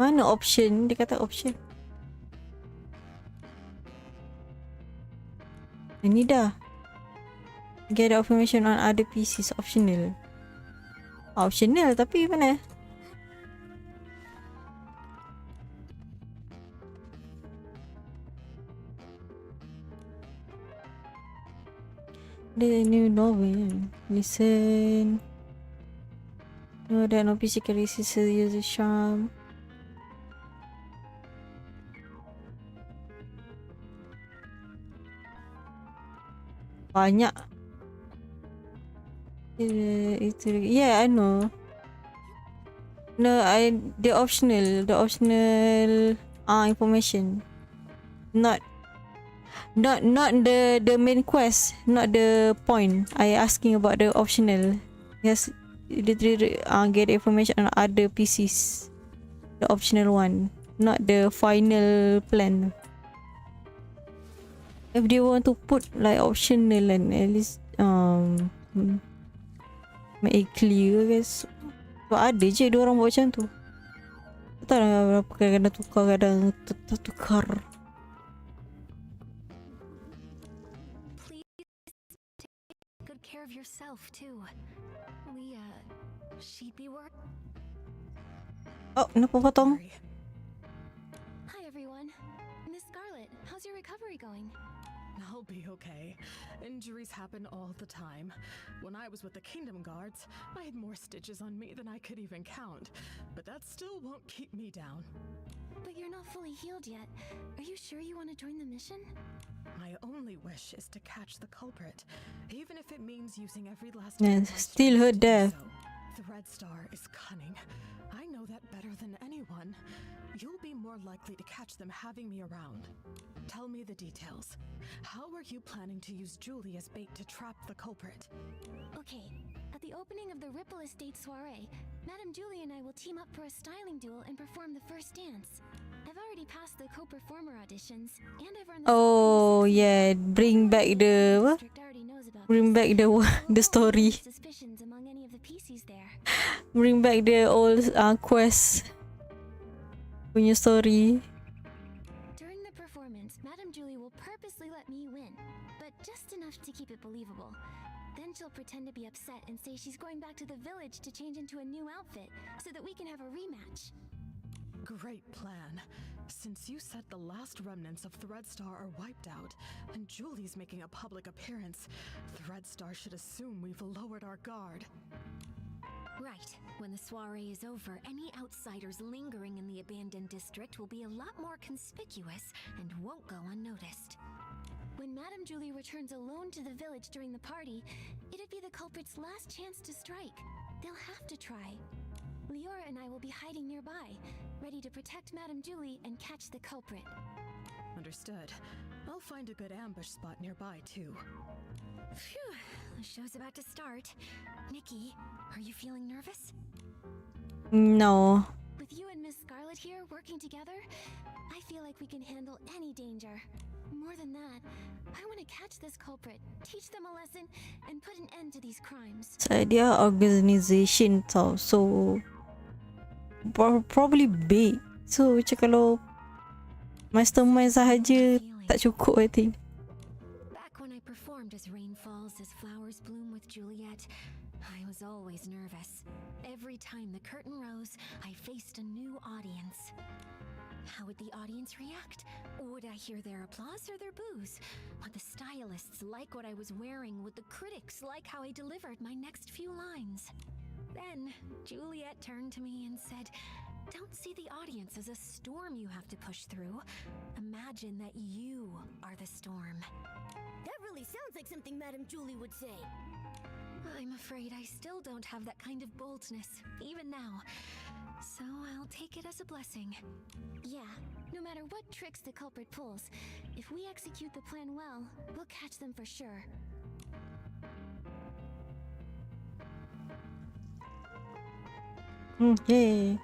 Mana option? Dia kata option. Ini dah. Get information on other PCs optional. Optional tapi mana? The new novel. Listen. No, that no PC can resist the user charm. Banyak. Itu yeah, I know. No, the optional information. Not the main quest, not the point. I asking about the optional. Yes, literally get information on other PCs. The optional one, not the final plan. If they want to put like optional and at least make it clear guys. Sebab ada je dia orang buat macam tu. Tak lah berapa kadang tukar kadang tukar. Please take good care of yourself too. Sheepy work. Oh, kenapa potong? Hi everyone. Miss Scarlet, how's your recovery going? I'll be okay. Injuries happen all the time. When I was with the Kingdom Guards, I had more stitches on me than I could even count. But that still won't keep me down. But you're not fully healed yet. Are you sure you want to join the mission? My only wish is to catch the culprit, even if it means using every last Yeah, bit of my still her strength to do death. so. The Red Star is cunning. I know that better than anyone. You'll be more likely to catch them having me around. Tell me the details. How are you planning to use Julie as bait to trap the culprit? Okay, at the opening of the Ripple Estate soiree, Madame Julie and I will team up for a styling duel and perform the first dance. I've already passed the co-performer auditions, and I've run the Oh yeah, bring back the what? Bring back the story. Suspicions among any of the PCs there. Bring back the old quest punya story. During the performance, Madame Julie will purposely let me win, but just enough to keep it believable. Then she'll pretend to be upset and say she's going back to the village to change into a new outfit so that we can have a rematch. Great plan. Since you said the last remnants of Threadstar are wiped out, and Julie's making a public appearance, Threadstar should assume we've lowered our guard. Right. When the soiree is over, any outsiders lingering in the abandoned district will be a lot more conspicuous and won't go unnoticed. When Madame Julie returns alone to the village during the party, it'd be the culprit's last chance to strike. They'll have to try. Leora and I will be hiding nearby, ready to protect Madame Julie and catch the culprit. Understood. I'll find a good ambush spot nearby, too. Phew, the show's about to start. Nikki, are you feeling nervous? No. With you and Miss Scarlet here working together, I feel like we can handle any danger. More than that, I want to catch this culprit, teach them a lesson, and put an end to these crimes. Saya dia organisation tau. So probably big. So macam kalau mastermind sahaja tak cukup, I think. Back when I performed as Rain Falls as Flowers Bloom with Juliet, I was always nervous. Every time the curtain rose, I faced a new audience. How would the audience react? Would I hear their applause or their boos? Would the stylists like what I was wearing? Would the critics like how I delivered my next few lines? Then Juliet turned to me and said, "Don't see the audience as a storm you have to push through. Imagine that you are the storm." That really sounds like something Madame Julie would say. I'm afraid I still don't have that kind of boldness, even now. So I'll take it as a blessing. Yeah, no matter what tricks the culprit pulls, if we execute the plan well, we'll catch them for sure. Okay.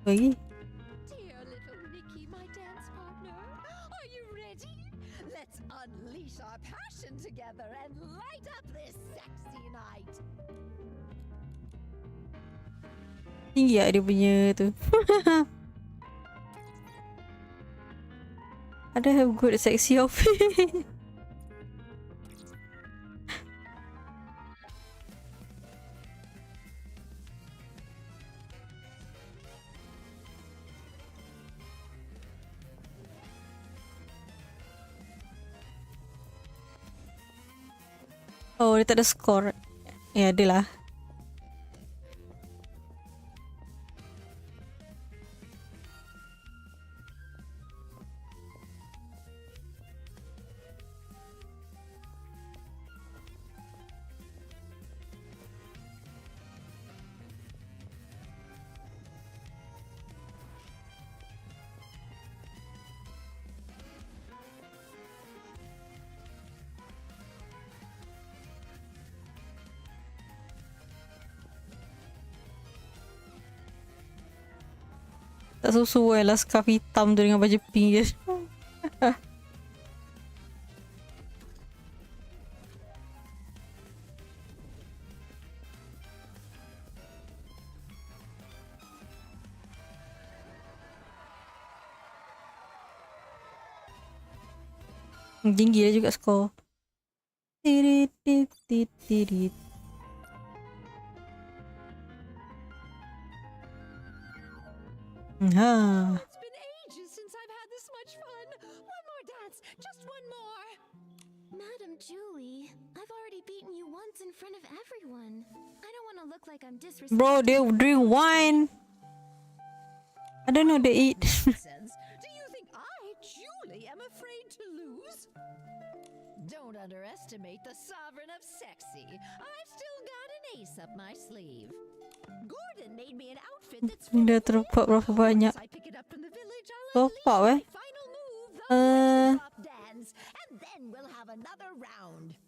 Lagi? Dear little Nikki, my dance partner, are you ready? Let's unleash our passion together and light up this sexy night. Tinggi tak dia punya tu? Ada have good sexy outfit. Oh, dia tak ada skor. Ya, ada lah. Tak sesuai lah scarf hitam tu dengan baju pink je. Tinggi lah juga skor. Tirit tirit tirit. Ha. It's been ages since I've had this much fun. One more dance, just one more. Madame Julie, I've already beaten you once in front of everyone. I don't want to look like I'm disrespectful. Bro, they drink wine. I don't know they eat. Nonsense. Do you think I, Julie, am afraid to lose? Don't underestimate the sovereign of sexy. I've still got an ace up my sleeve. Gordon made me an outfit that's Dia terlepak berapa banyak. I pick it up from the village, Terlepak my final move, the top dance, and then we'll have another round.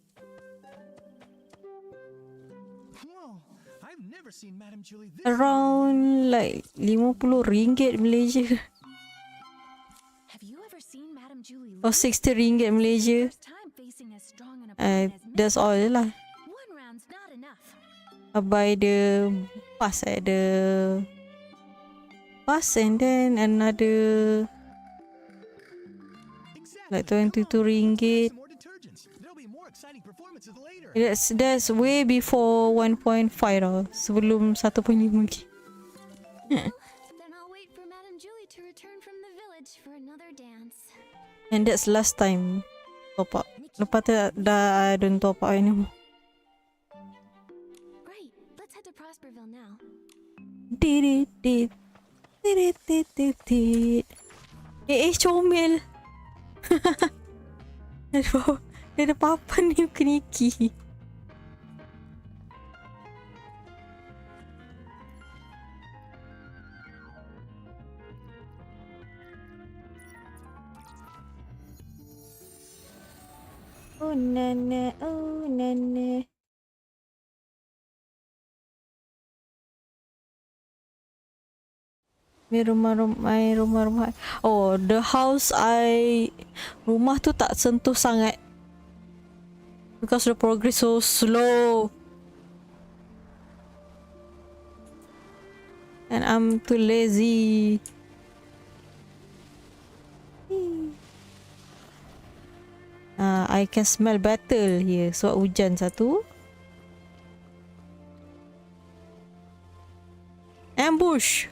Whoa, I've never seen Madame Julie this Around like RM50 Malaysia. Have you ever seen Madame Julie Or RM60 Malaysia. first time facing as strong an opponent as That's all je lah. One round's not enough. I buy the pass at the pass and then another like RM22. more detergents. There'll be more exciting performances later. That's way before 1.5 tau. Sebelum 1.5 lagi. Then I'll wait for Madame Julie to return from the village for another dance. And that's last time. Top up. Lepas tu dah I don't top up anymore. Right, let's head to Prosperville now. Dit. Comel. Dia ada apa ni ke Nikki? Oh nana. Rumah. Oh, the house rumah tu tak sentuh sangat. Because the progress so slow. And I'm too lazy. I can smell battle here. Sebab hujan satu. Ambush.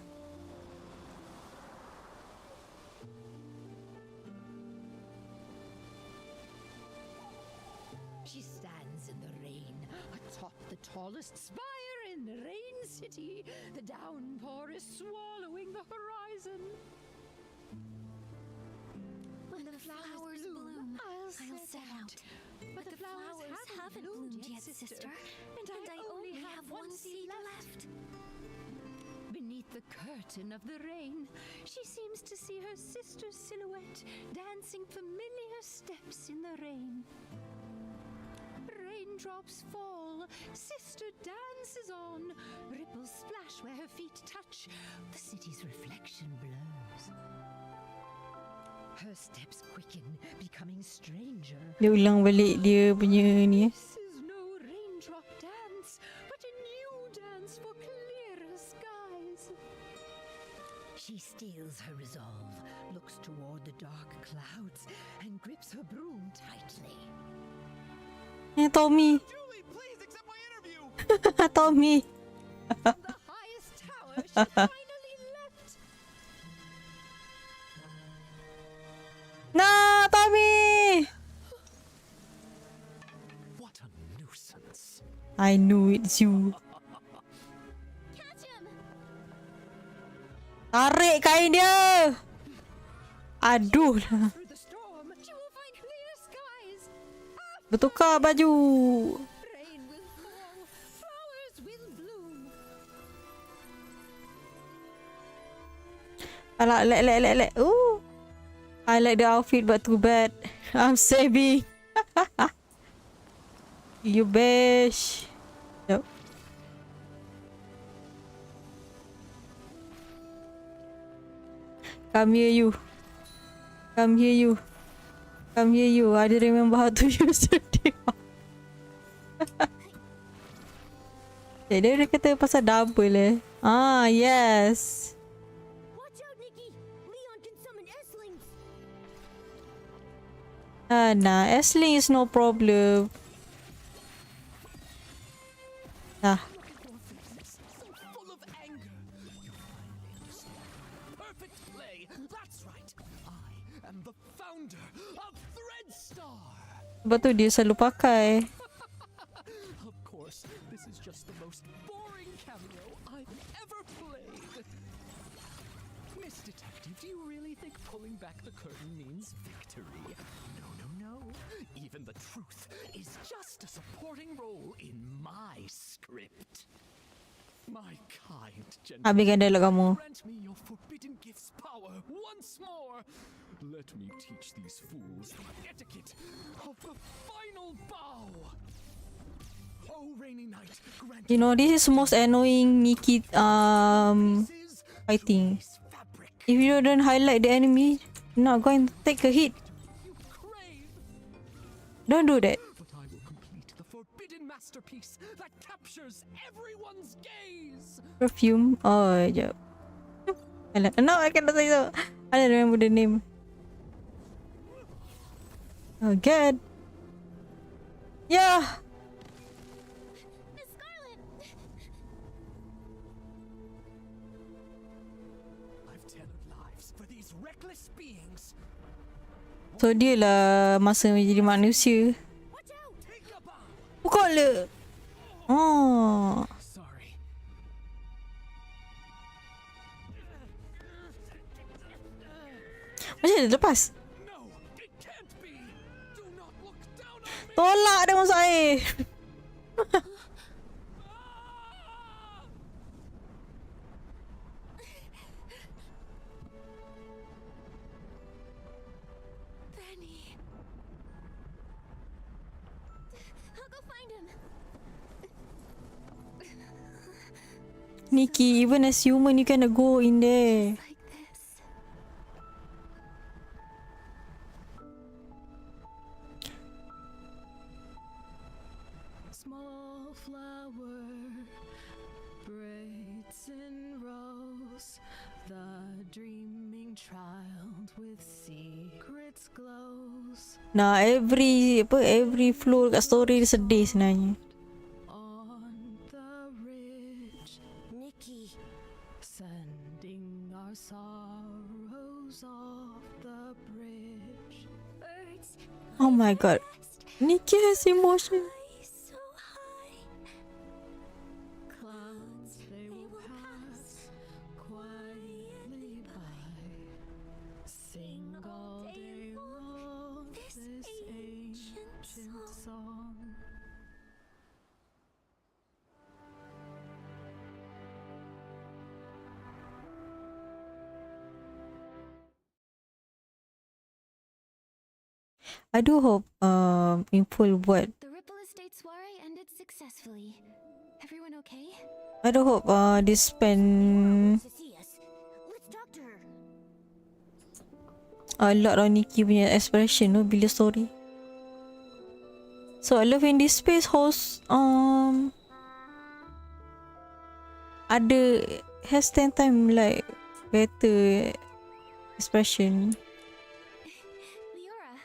She stands in the rain, atop the tallest spire in the Rain City. The downpour is swallowing the horizon. When the flowers bloom, I'll set out. But the flowers haven't bloomed yet, sister. And I only have one seed left. Beneath the curtain of the rain, she seems to see her sister's silhouette dancing familiar steps in the rain. Raindrops fall, sister dances on. Ripples splash where her feet touch. The city's reflection blows. Her steps quicken, becoming stranger. Dia ulang balik dia punya ni. This is no raindrop dance, but a new dance for clearer skies. She steels her resolve, looks toward the dark clouds, and grips her broom tightly. Tommy. Julie, please accept my interview. Tommy. The highest tower she finally left. No, Tommy. What a nuisance. I knew it's you. Catch him! Tarik kain dia. Aduh. Through the storm, she will find clear skies. Bertukar baju. Rain will fall, flowers will bloom. Alah, let. Ooh. I like the outfit but too bad. I'm saving. You bash. Yep. Come here you. I didn't remember how to use the device. Dia kata pasal double yes. Watch out, Nikki! Leon can summon S-lings! Nah, S-Link is no problem. Full of anger. You finally understand. Perfect play. That's right. I am the founder of Threadstar. Sebab tu dia selalu pakai. Of course, this is just the most boring cameo I've ever played. Miss Detective, do you really think pulling back the curtain means victory? No. Even the truth is just a supporting role in my script. My kind Habiskan dialog kamu. grant me your forbidden gift's power once more. Let me teach these fools the etiquette of the final bow. Oh, rainy night, grant You know, this is most annoying Nikki fighting. this fabric If you don't highlight the enemy, you're not going to take a hit. you crave. Don't do that. But I will complete the forbidden masterpiece that captures everyone's gaze. Perfume. Oh, jap. No, I cannot say so. I don't remember the name. Oh, God. Yeah. Miss Scarlet! lives for these reckless beings. So dia lah masa menjadi manusia. Take a bow. Bukan le. Oh. Sorry. Macam mana dia lepas? No, it can't be. Do not look down on me. Tolak dia masuk air. Benny. I'll go find him. Nikki, even as human you cannot go in there. Like this. Small flower braids in rows, the dreaming child with secrets glows every flow kat story dia sedih sebenarnya. on the ridge, Nikki. sending our sorrows off the bridge. Birds. Oh my god. Nikki has emotion. Fly so high. Clouds they will pass quietly by. Sing all day long this this ancient ancient song. I do hope Impul buat. The Ripple Estate soiree ended successfully. Everyone okay? I do hope they spend To see us. Let's talk to her. a lot on Nikki punya expression no bila story. So I love in this space host ada has 10 time like better expression. Leora.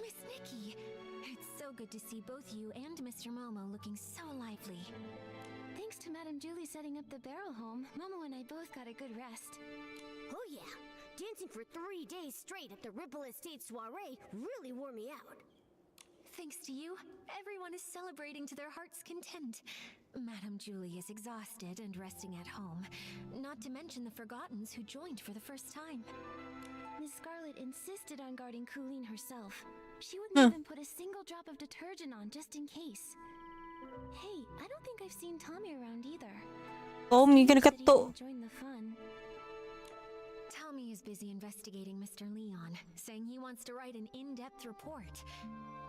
Miss Nikki. It's so good to see both you and Mr. Momo looking so lively. Thanks to Madame Julie setting up the barrel home, Momo and I both got a good rest. Oh yeah. Dancing for 3 days straight at the Ripple Estate soiree really wore me out. Thanks to you, everyone is celebrating to their heart's content. Madame Julie is exhausted and resting at home, not to mention the Forgottens who joined for the first time. Miss Scarlet insisted on guarding Colleen herself. She wouldn't even put a single drop of detergent on just in case. Hey, I don't think I've seen Tommy around either. Tommy kena Said he ketuk. didn't join the fun. Tommy is busy investigating Mr. Leon, saying he wants to write an in-depth report.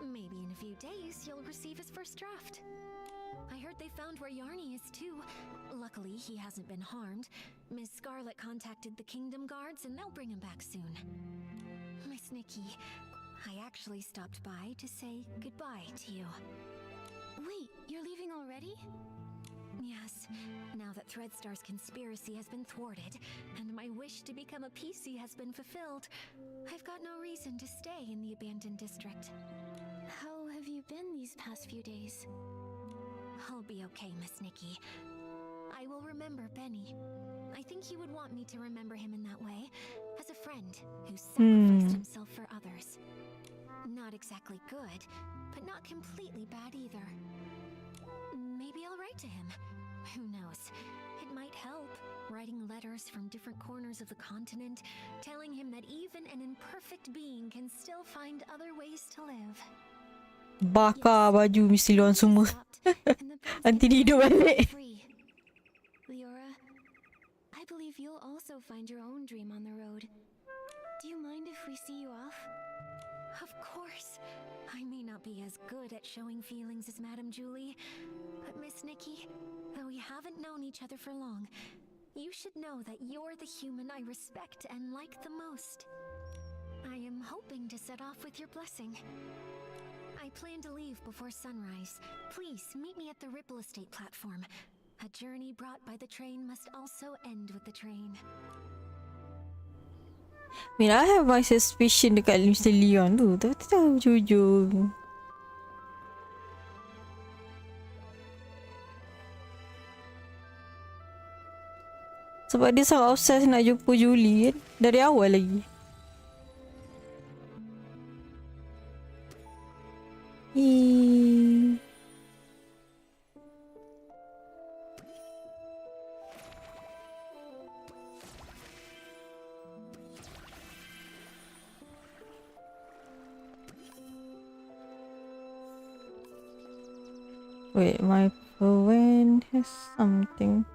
Maybe in a few days you'll receive his first draft. I heard they found where Yarny is too. Luckily, he hasn't been harmed. Miss Scarlet contacted the Kingdom Guards and they'll bring him back soon. Miss Nikki, I actually stopped by to say goodbye to you. Wait, you're leaving already? Yes, now that Threadstar's conspiracy has been thwarted, and my wish to become a PC has been fulfilled, I've got no reason to stay in the abandoned district. How have you been these past few days? I'll be okay, Miss Nikki. I will remember Benny. I think he would want me to remember him in that way, as a friend who sacrificed himself for others. Not exactly good, but not completely bad either. Maybe I'll write to him. Who knows? It might help, writing letters from different corners of the continent, telling him that even an imperfect being can still find other ways to live. Bakar baju Mr. Leon semua. Nanti dia hidup balik. Free. Leora, I believe you'll also find your own dream on the road. Do you mind if we see you off? Of course. I may not be as good at showing feelings as Madame Julie, but Miss Nikki, though we haven't known each other for long, you should know that you're the human I respect and like the most. I am hoping to set off with your blessing. I plan to leave before sunrise. Please meet me at the Ripple Estate platform. A journey brought by the train must also end with the train. I mean, I have my suspicion dekat Mr. Leon tu. Tapi tak tahu hujung. Sebab dia sangat obses nak jumpa Julie kan. Dari awal lagi. Wait, my phone has something.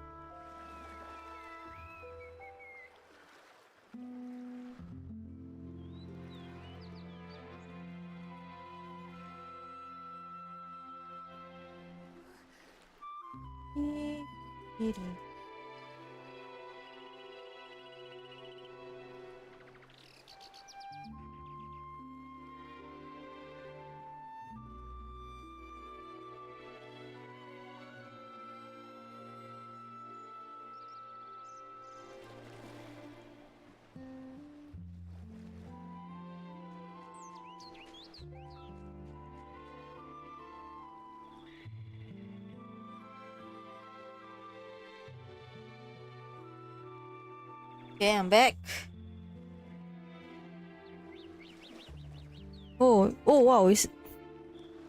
Okay, I'm back. Oh wow,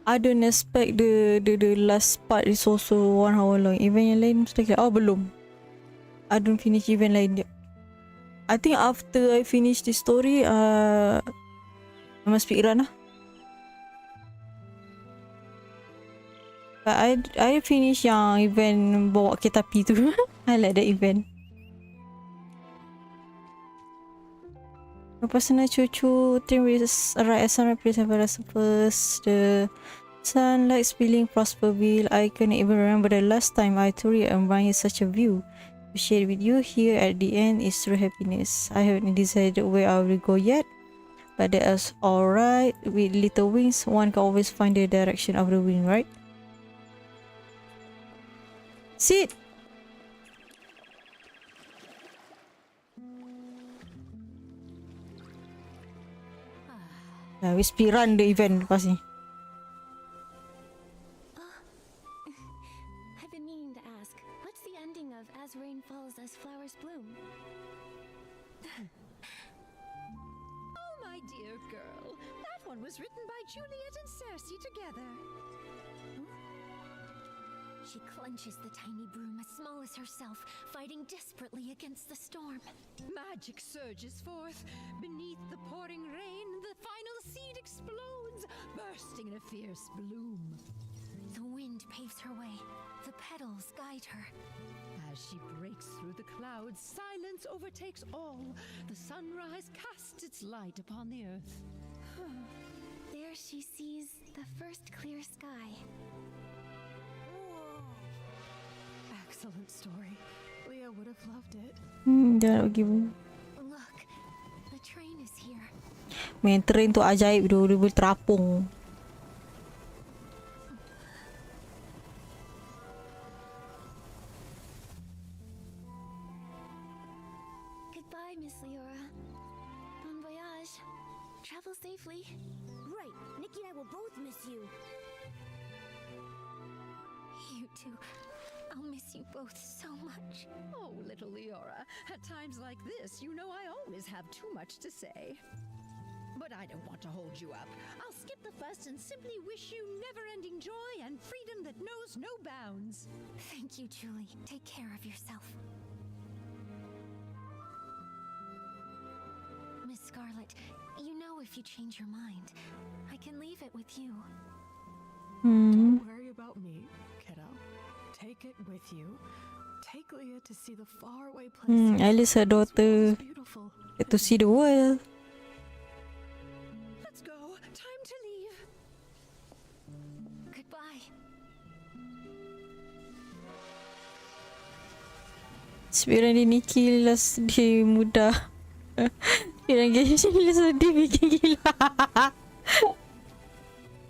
I don't expect the last part is also 1 hour long. Event yang lain mesti kira. Oh belum. I don't finish event lain. I think after I finish the story, I must speak run lah. But I finish yang event bawa kereta api tu. I like that event. Lepas sana cucu train with right as sunrise place and first the sunlight spilling Prosperville. I can't even remember the last time I truly admired such a view. To share with you here at the end is true happiness. I haven't decided where I will go yet, but that's alright. With little wings, one can always find the direction of the wind, right? Sit! We speed run the event lepas ni. I've been meaning to ask, what's the ending of As Rain Falls, As Flowers Bloom? Oh, my dear girl. That one was written by Juliet and Cersei together. She clenches the tiny broom as small as herself, fighting desperately against the storm. Magic surges forth. Beneath the pouring rain, the final seed explodes, bursting in a fierce bloom. The wind paves her way. The petals guide her. As she breaks through the clouds, silence overtakes all. The sunrise casts its light upon the earth. There she sees the first clear sky. Excellent story. Leah would have loved it. Dah nak pergi. Look, the train is here. Main train tu ajaib tu. Dia boleh terapung. Goodbye, Miss Leora. Bon voyage. Travel safely. Right, Nikki and I will both miss you. You two. I'll miss you both so much. Oh, little Leora, at times like this, you know I always have too much to say. But I don't want to hold you up. I'll skip the fuss and simply wish you never-ending joy and freedom that knows no bounds. Thank you, Julie. Take care of yourself. Miss Scarlet, you know if you change your mind, I can leave it with you. Don't worry about me, kiddo. Take it with you. Take Leah to see the faraway places. At least her daughter get to see the world. Let's go. Time to leave. Goodbye. Sebenarnya Nikki last dia muda. Sebenarnya Genshin last dia bikin gila.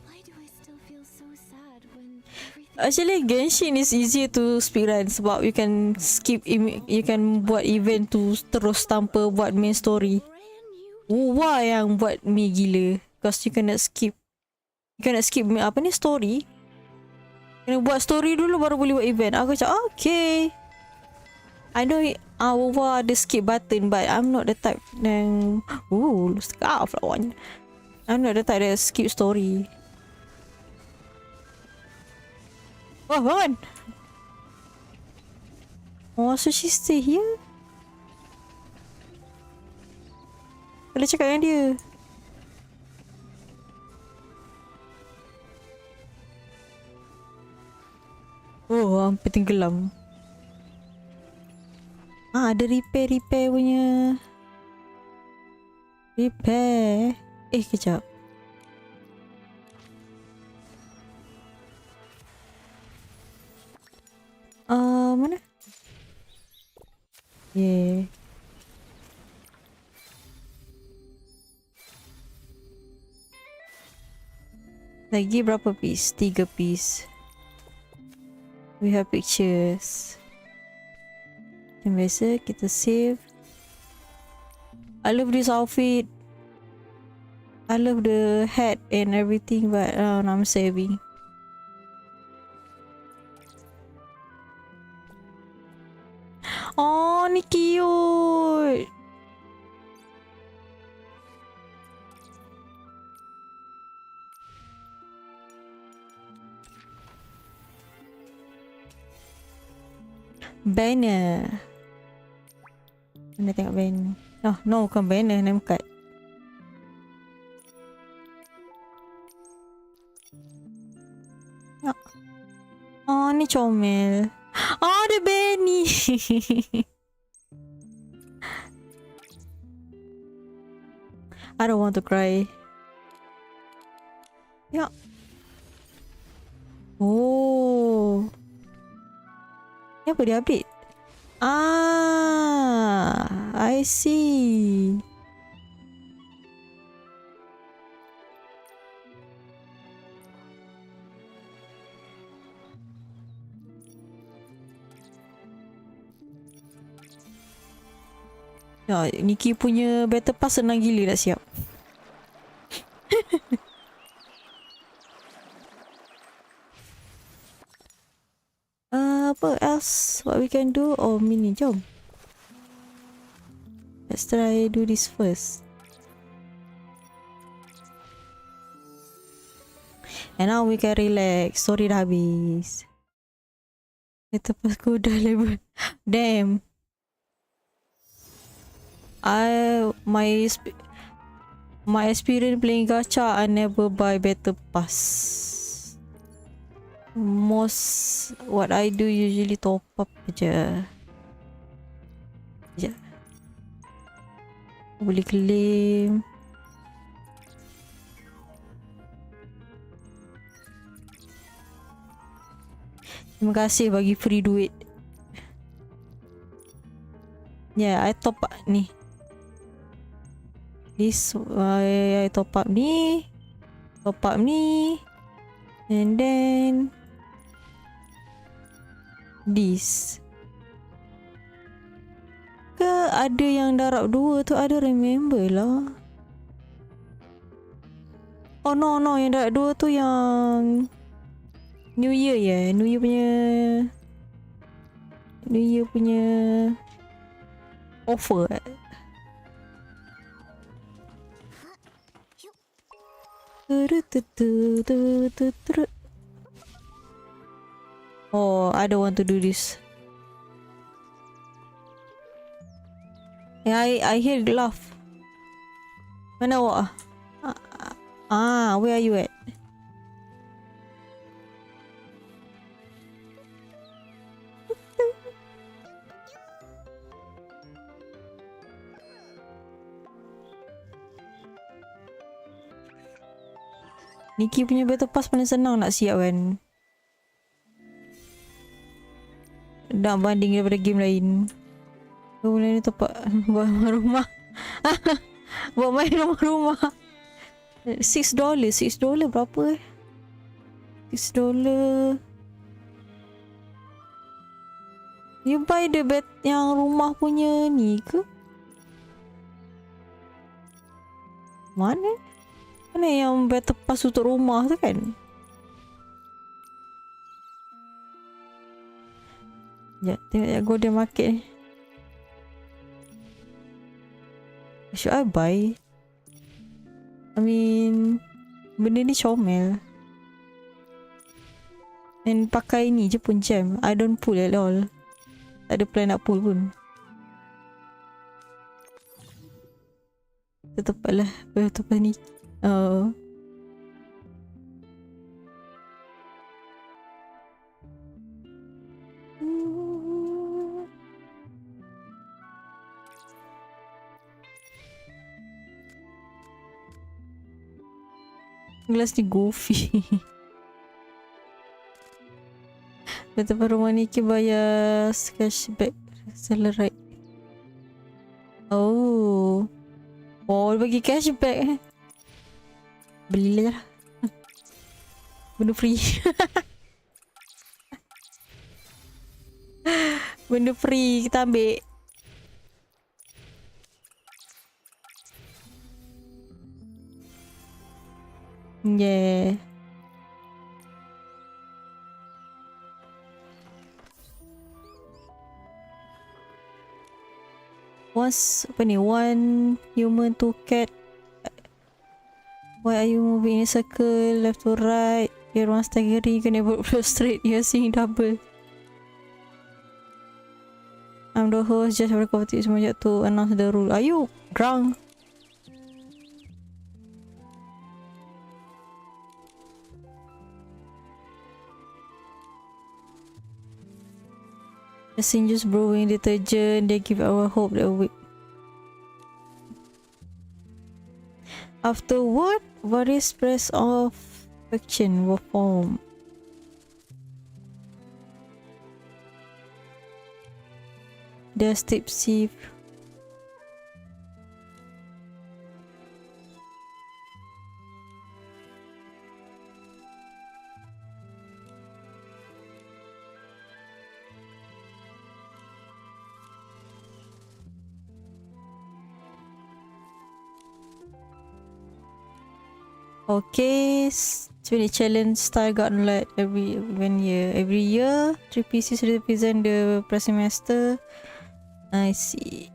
Why do I still feel so sad when everything... Actually Genshin is easier to speedrun sebab you can skip, you can buat event tu terus tanpa buat main story. Wah yang buat me gila. Cause you cannot skip. You cannot skip apa ni story. Kena buat story dulu baru boleh buat event. Aku cakap okay. I know over the skip button, but I'm not the type yang scarf lawan. I'm not the type that skip story. Oh, bangun! Oh, so she stay here? Boleh cakap dengan dia. Oh, hampir tenggelam. Ada repair punya. Repair. Kejap. Mana? Yeah. Lagi berapa piece? 3 piece. We have pictures. Macam biasa, kita save. I love this outfit. I love the hat and everything, but I'm saving. Oh, ni cute. Banner. Mana tengok banner? Oh, no, bukan banner, name card. Oh, ni comel. Oh, ada Benny. I don't want to cry. Ya. Oh. Ni apa dia update? I see. Ya, Nikki punya battle pass senang gila nak siap. Apa else? What we can do? Oh, mini, jom. Let's try do this first. And now we can relax. Story dah habis. Battle pass kuda level. Damn. My experience playing gacha, I never buy battle pass. Most what I do usually top up je. Boleh claim. Terima kasih bagi free duit. I top up ni. This I top up ni, and then this. Ke ada yang darab 2 tu, ada remember lah. Oh no, yang darab 2 tu yang New Year ya, New Year punya offer. Oh, I don't want to do this. I hear laugh. Mana awak? Where are you at? Nikki punya battle pass paling senang nak siap kan. Nak banding daripada game lain. Boleh ni tempat buat rumah. Buat main rumah. $6 berapa $6. You buy the bet yang rumah punya ni ke? Mana yang battle pass untuk rumah tu kan? Sekejap, tengok Golden Market ni. Should I buy? I mean, benda ni comel. And pakai ni je pun jam. I don't pull at all. Tak ada plan nak pull pun. Tepat lah. Tepat ni. Oh. Gelas ni goofy. Betul rumah Nikki bayar cashback accelerate. Oh. Oh, dia bagi cashback. Belilah. Benda free. Benda free kita ambil. Yeah. One human, two cat. Why are you moving in a circle, left to right? You're one staggering, you can never flow straight, you're seeing double. I'm the host, just recovered semenjak to announce the rule. Are you drunk? Passengers brewing detergent, they give our hope that we. Afterward, various press of faction were formed. There's tipsy. Okay, the challenge style got like every year. Every year, 3 pieces represent the pressing master. I see.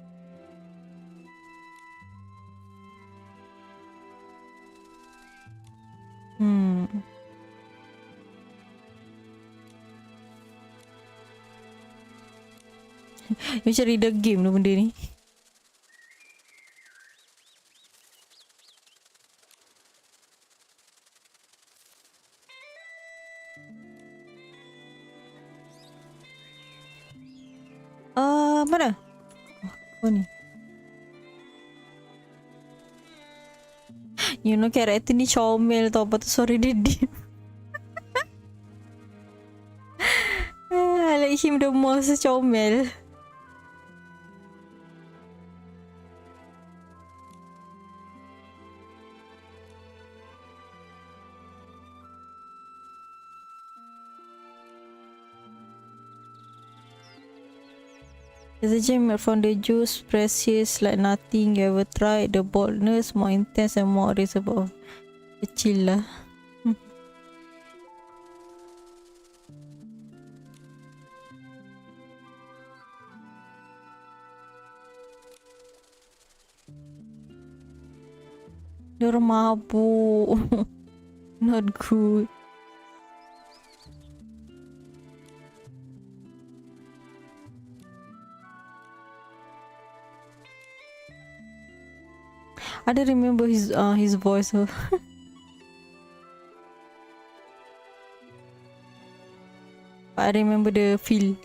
Macam reader game lah benda ni. Mana? Oh ni. You know karakter ni comel tau. Lepas tu sorry dia deep. I like him the most, comel. The gem from the juice, precious like nothing you ever tried. The boldness more intense and more reservoir. Kecil lah. Dia orang mabuk. Not good. I don't remember his voice. But I remember the feel.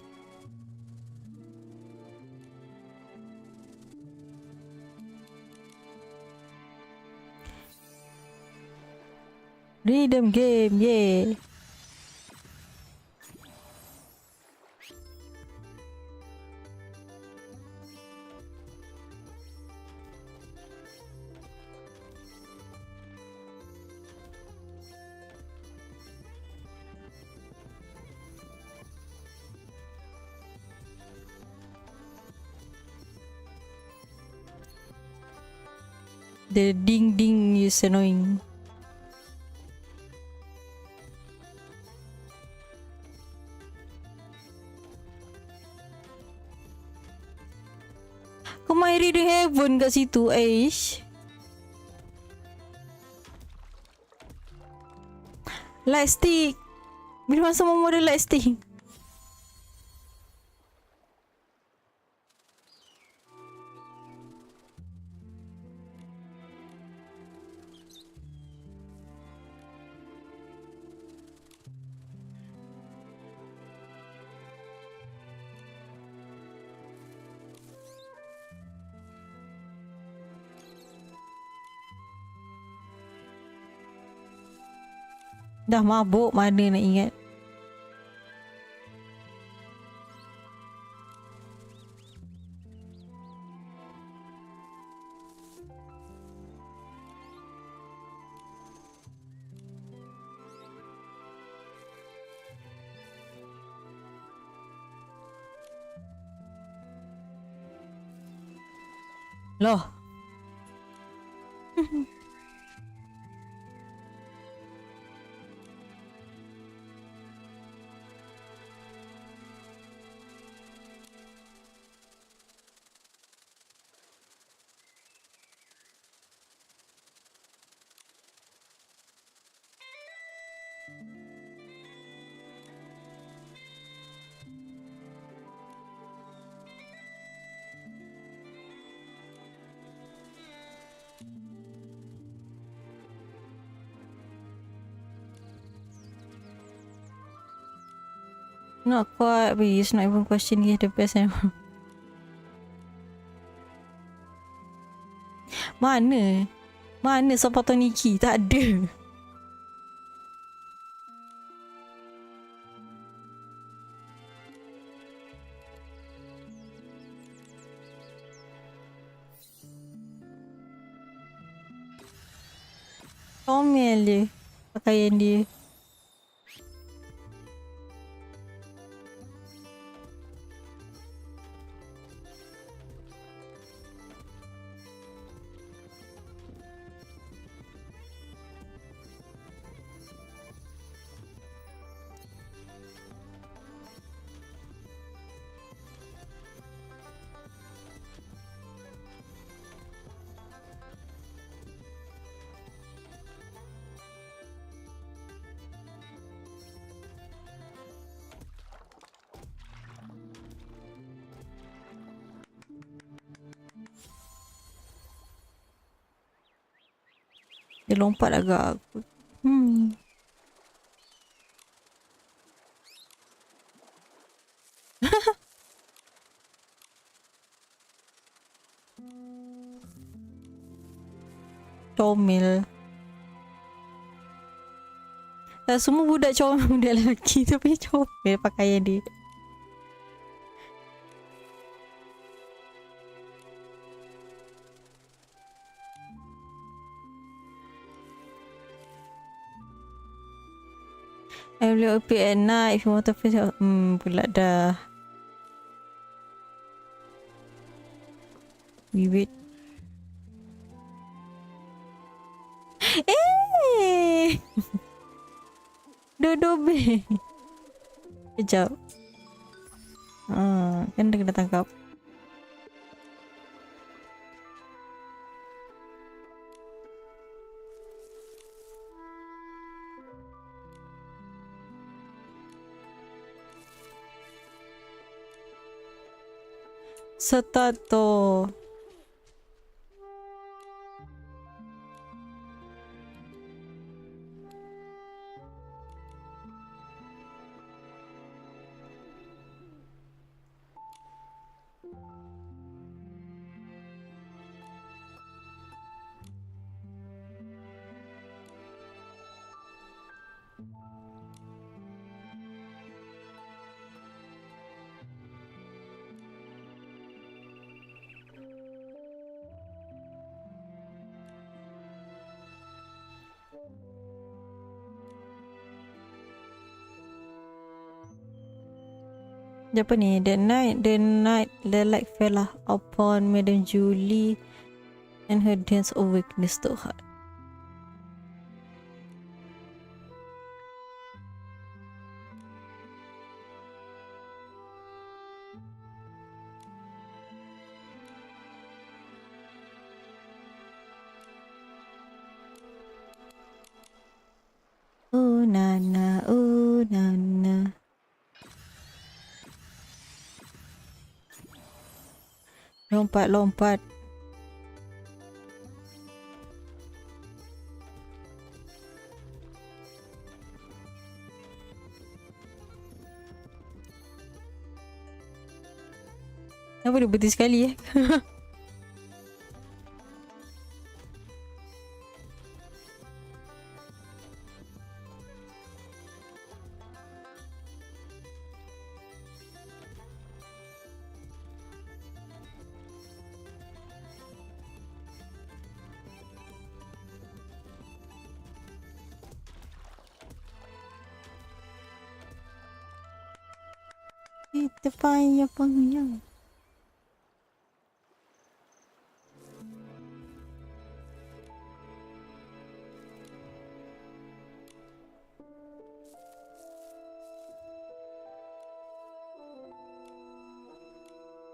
Rhythm game, yeah. The ding ding is annoying. Kau main reading heavy oven kat situ. Aish. Light stick. Bila masa mau ada light stick? Dah mabuk, mana nak ingat. Loh. Not quite, but it's not even question he the best ever. Mana? Mana sepatutnya Nikki? Tak ada. Comel dia. Pakaian dia. Dia lompat agak aku. Comel. Tak semua budak comel, budak lelaki tapi comel pakaian dia. I will open at night if you want to face pula dah. Bibit. Dodo be. Kejap. Kan dia kena tangkap. Start tu. Apa ni? The night the light fell upon Madam Julie and her dance of weakness to her. na na, oh na na. Lompat, lompat. Kenapa dia berhenti sekali Kita payah pengyang.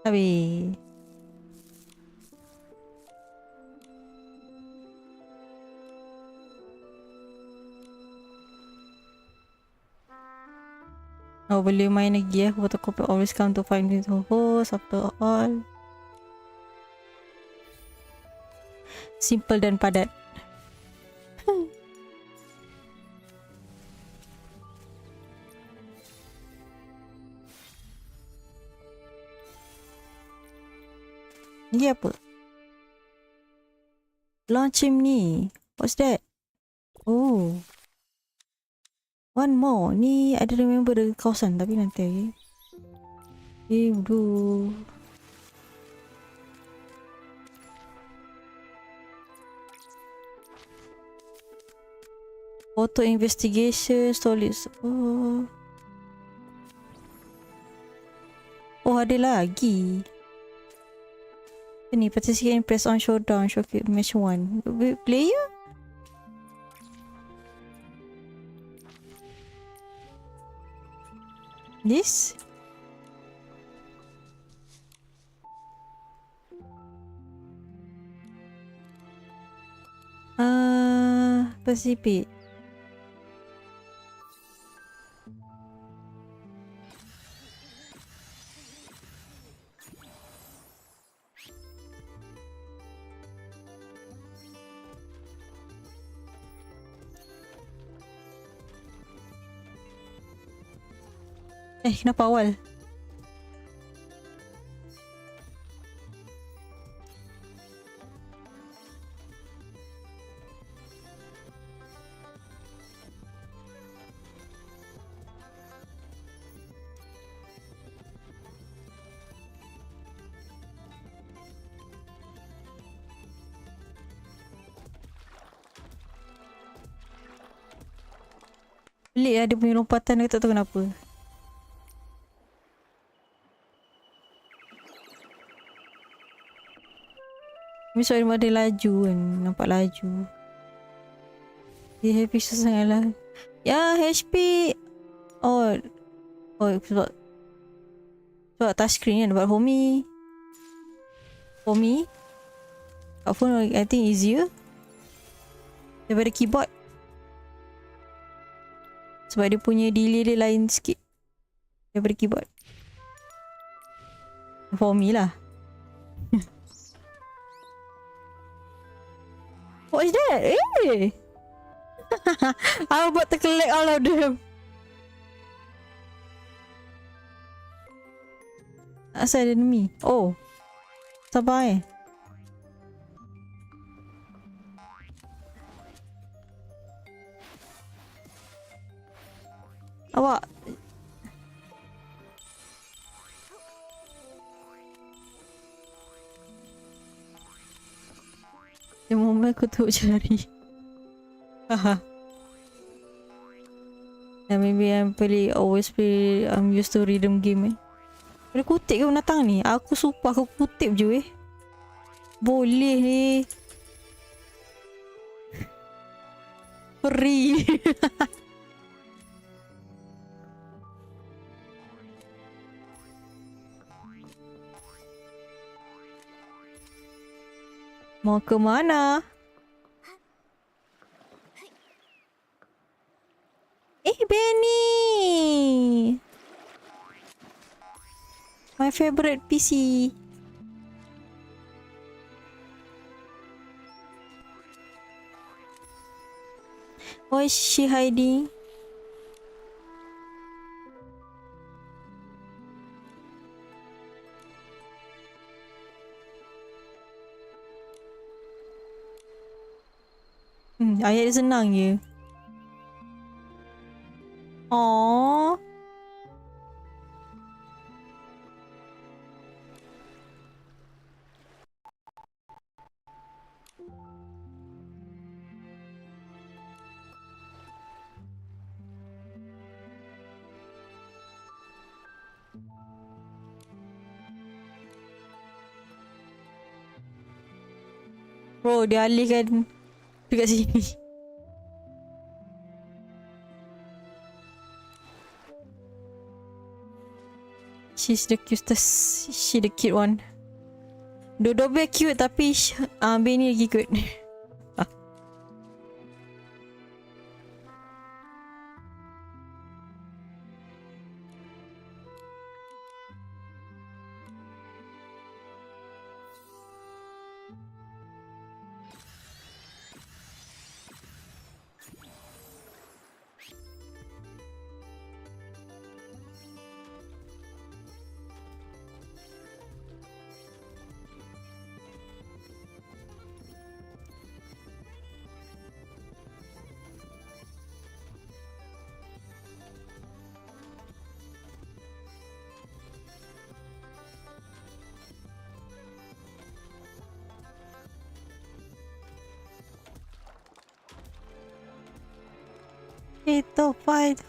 Habis. Oh, boleh main lagi Photocopy always come to find me to host after all. Simple dan padat. Ni apa? Launch chimney. What's that? Oh. One more. Ni ada remember the kawasan tapi nanti lagi. Aduh. Auto investigation, stories. Oh. Oh, ada lagi. Ni participate press on showdown, showcase match 1. Player? This? Pacific. Kenapa awal? Pelik lah dia punya lompatan, dia tak tahu kenapa. Misal dia laju kan, nampak laju. Dia happy sangat lah. Ya, HP. Oh, sebab touchscreen kan, buat homey. Kat phone I think easier daripada keyboard. Sebab dia punya delay dia lain sikit daripada keyboard. For me lah. What is that? I'm about to collect all of them. Asal ada enemy. Oh. Sabar Awak the moment aku tu cari. Haha. And maybe always play used to rhythm game Boleh kutip ke binatang ni? Aku sumpah aku kutip je Boleh ni. Free. Mau ke mana? favorite PC. Why is she hiding? Ayat dia senang je. Aww. Bro, dia alihkan dekat sini. She's the cutest. She the cute one. Dua-dua cute tapi Ambil ni lagi cute. Itu fight.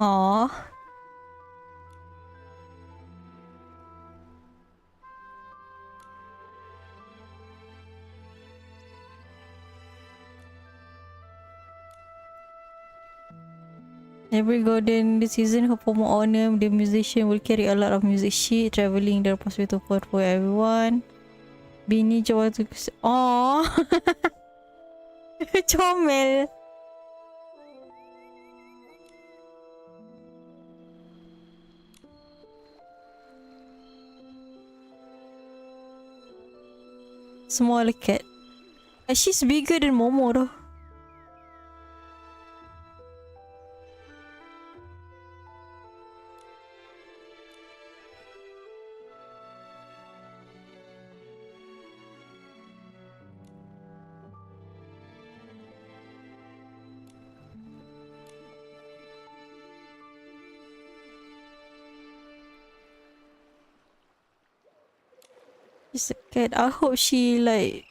Aww. Every golden season for more honor, the musician will carry a lot of music sheet, traveling the possible support for everyone. Bini coba tu. Oh. Comel. Small cat. She's bigger than Momo though. She's a cat. I hope she like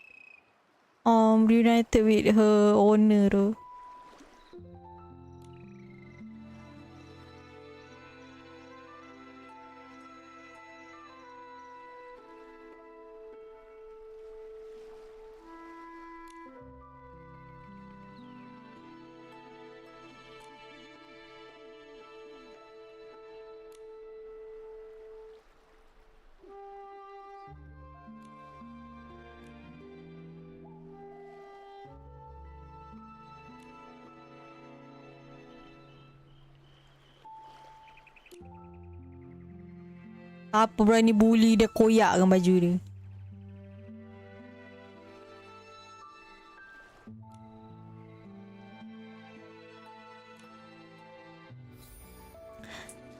reunited with her owner though. Apa berani bully dia, koyak kan baju dia.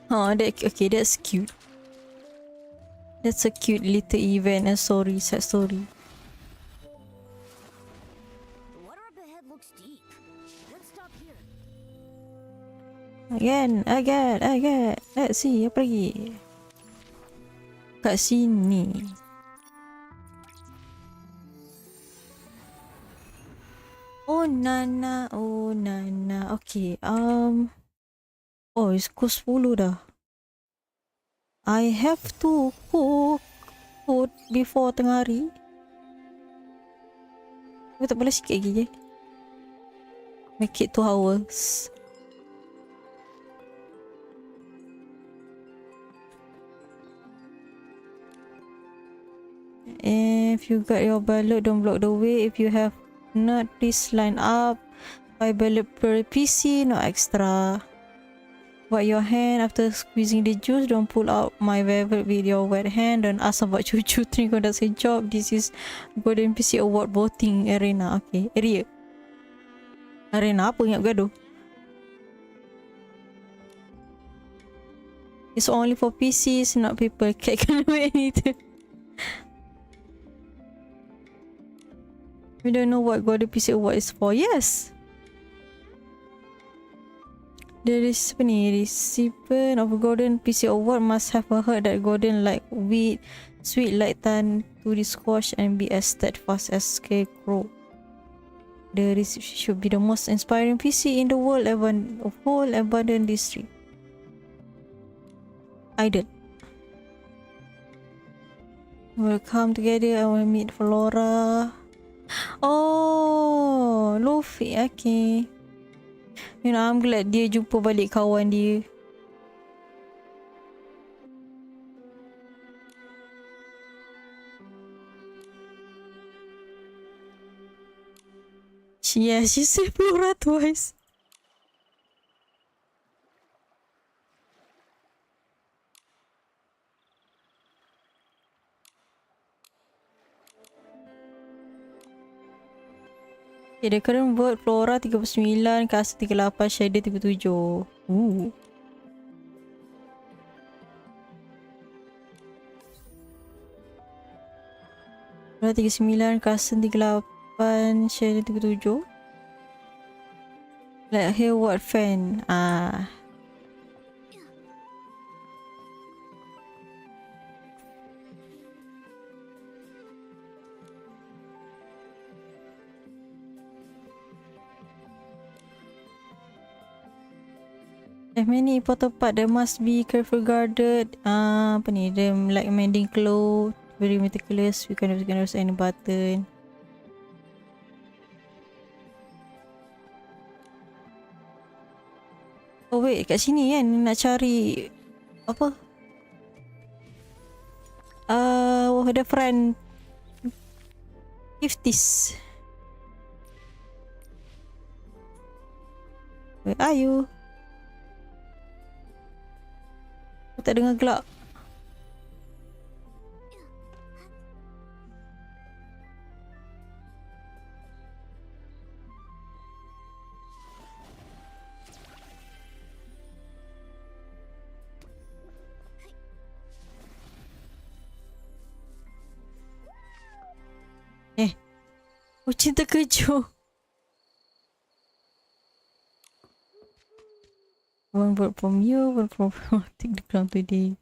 Oh, okay, that's cute. That's a cute little event and story, sad story. The water up ahead looks deep. Let's stop here. Again. Let's see, apa lagi? Kat sini. Oh Nana. Okay. Oh, it's pukul 10 dah. I have to cook food before tengah hari. Aku tak boleh sikit lagi je. Make it 2 hours. If you got your ballot, don't block the way. If you have Not please line up. $5 per PC, no extra. Wipe your hand after squeezing the juice. Don't pull out my velvet with your wet hand. Don't ask about cucu train conducts a job. This is Golden PC Award voting arena. Okay, area. Arena apa ingat bergaduh? It's only for PCs, not people. Cat can do anything. We don't know what Golden PC Award is for. Yes. The recipient of Golden PC Award must have heard that Golden like wheat, sweet like tan to the squash and be as steadfast as scarecrow. The recipient should be the most inspiring PC in the world of whole abundant district. Idol. We'll come together and we'll meet Flora. Oh, Luffy. Okay. You know, I'm glad dia jumpa balik kawan dia. Yeah, she said Flora twice. Okay, the current vote Flora 39, Kasa 38, Shadow 37. Flora 39, Kasa 38, Shadow 37. Like here what fan? Many important part that must be careful guarded. Apa ni? Them like mending clothes, very meticulous. We cannot use any button. Oh wait, kat sini kan nak cari apa? The front 50s. Where are you? Aku tak dengar gelak. Kucing terkejut. One word from you, one from take the ground today.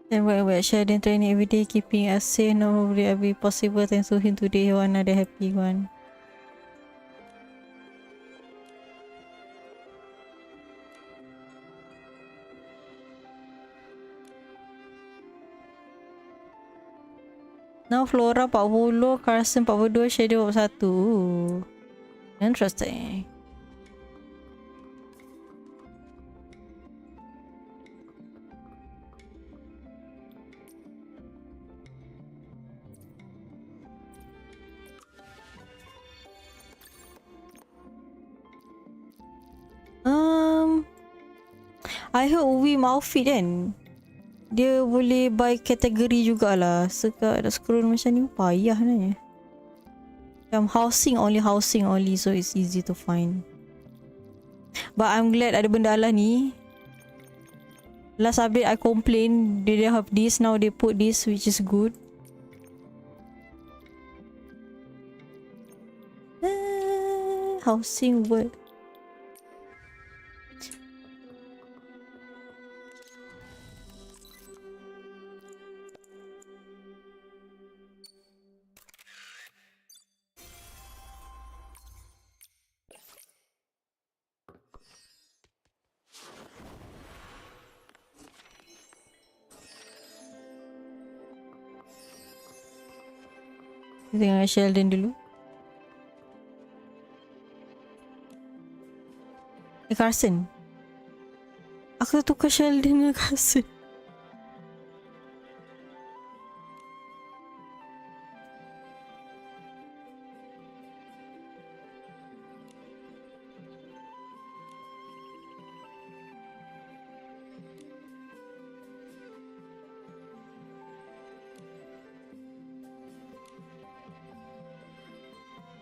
And wait, Sheldon training every day, keeping us safe. No will be possible thanks to him today. One another happy one. Now Flora 40, Carson 42, Shadow 41. Interesting. I heard Uwi outfit kan, dia boleh buy kategori jugalah. Sekarang nak scroll macam ni payah nanya. Macam housing only, so it's easy to find. But I'm glad ada benda lah ni. Last update I complain they didn't have this, now they put this, which is good. Housing world. Kita tengok Sheldon dulu. Carson. Aku tukar Sheldon dengan Carson.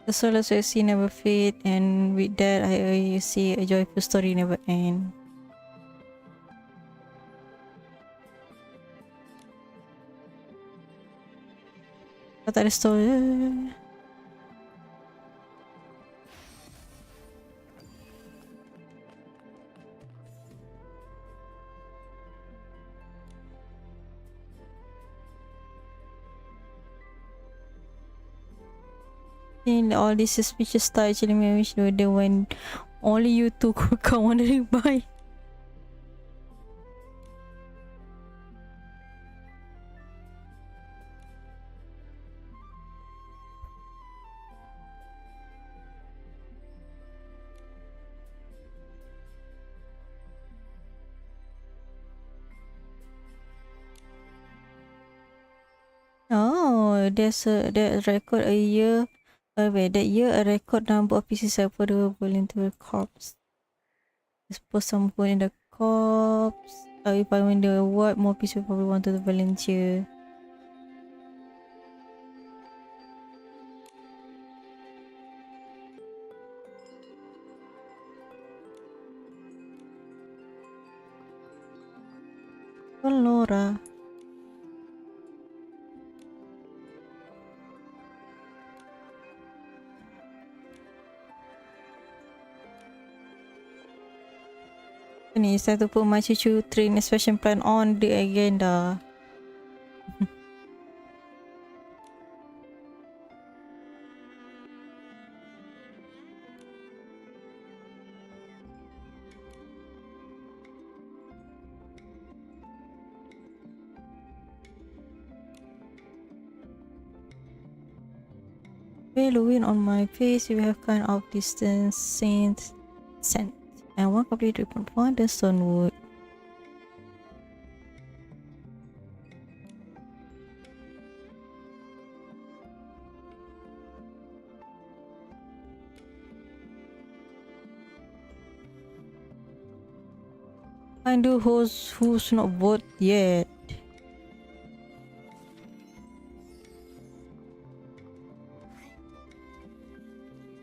The solar sussy never fade, and with that I see a joyful story never end. Kau tak ada story. In all these suspicious start actually make me wish the when only you two could come wandering by. Oh, that record a year. Wait, that year a record number of pieces are affordable into the corpse. Suppose someone in the corpse. If I win the award, more people probably want to volunteer. Laura. Ni saya tu put my cucu train expansion plan on the agenda. Halloween on my face, you have kind of distance scent. And one complete report for the stonewood. Find the host who's not vote yet.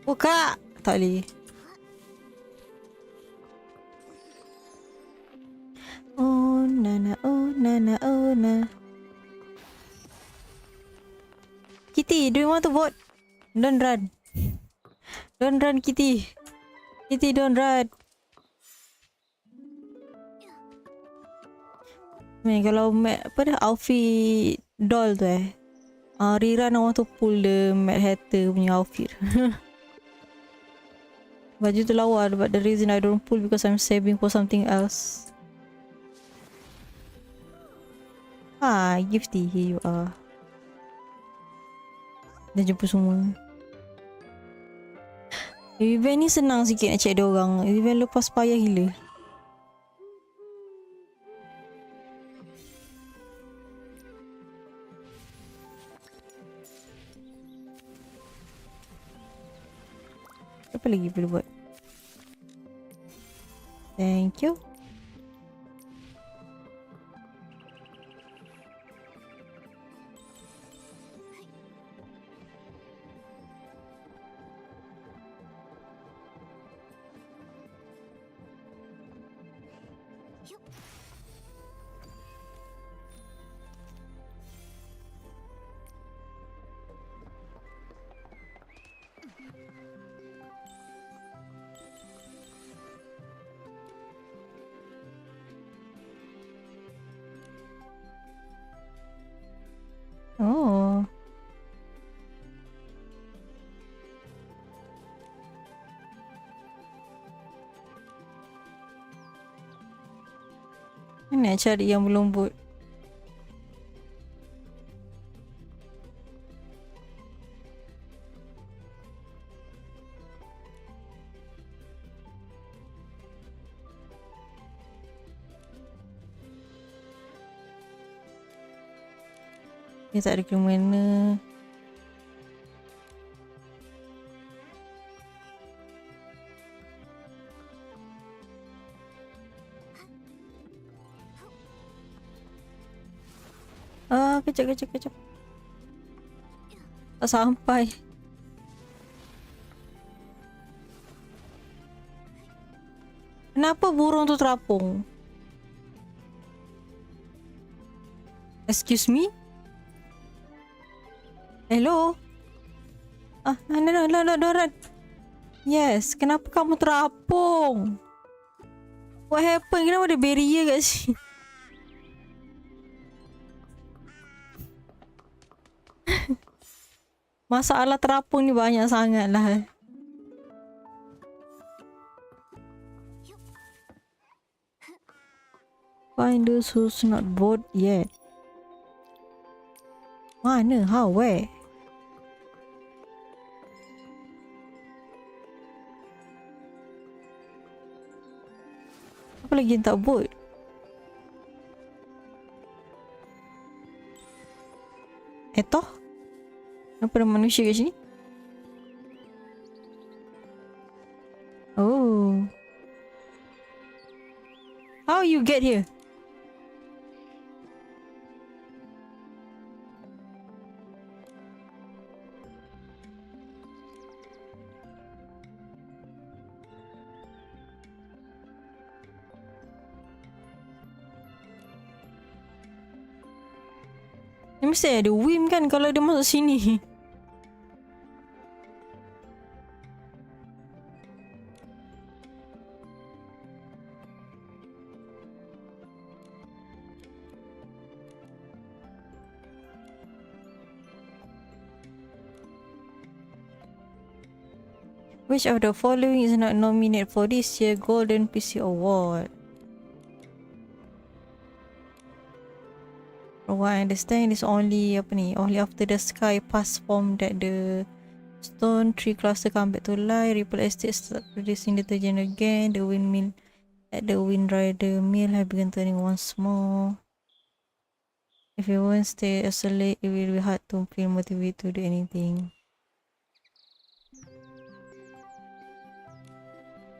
Buka! Tak boleh. Oh nana, oh nana, oh na. Kitty, do you want to vote? Don't run. Don't run, Kitty. Kitty, don't run. Kalau Mad, apa dah outfit doll tu Rerun I want to pull the Mad Hatter punya outfit. Baju tu lawa, but the reason I don't pull because I'm saving for something else. Gifty, here you are. Dah jumpa semua. Event ni senang sikit nak check dia orang. Event lepas payah gila. Apa lagi boleh buat? Thank you. Oh. Mana cari yang berlombot? Dia tak ada ke mana. Kejap. Tak sampai. Kenapa burung tu terapung? Excuse me? Hello? No. Yes, kenapa kamu terapung? What happened? Kenapa ada barrier kat sini? Masalah terapung ni banyak sangat lah. Find those who's not bored yet. Mana? How? Where? Apa lagi yang tak bored? Toh? Kenapa ada manusia kat sini? Oh. How you get here? Dia mesti ada whim kan kalau dia masuk sini. Which of the following is not nominated for this year Golden PC Award? From what I understand, it's only only after the sky pass form that the stone tree cluster come back to life. Ripple estate start producing detergent again. The windmill at the wind rider mill have begun turning once more. If you won't stay asleep, it will be hard to feel motivated to do anything.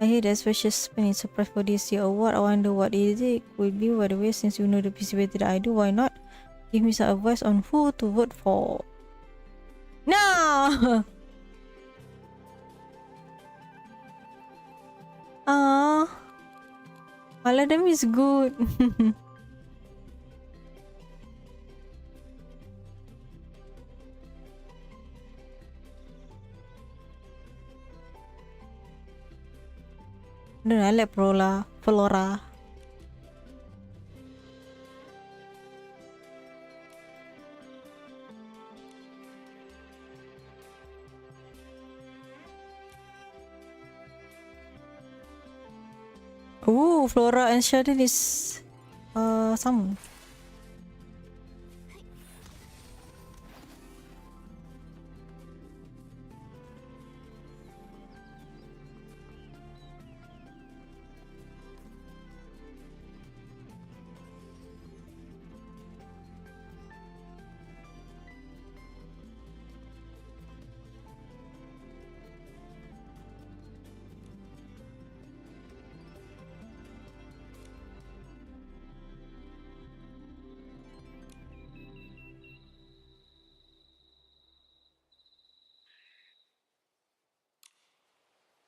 I hear that special spending surprise for this year award. I wonder what is it will be. By the way, since you know the PC better than I do, why not give me some advice on who to vote for? No! All of them is good. I don't know, I like Flora. Ooh, Flora and Sheldon is sama.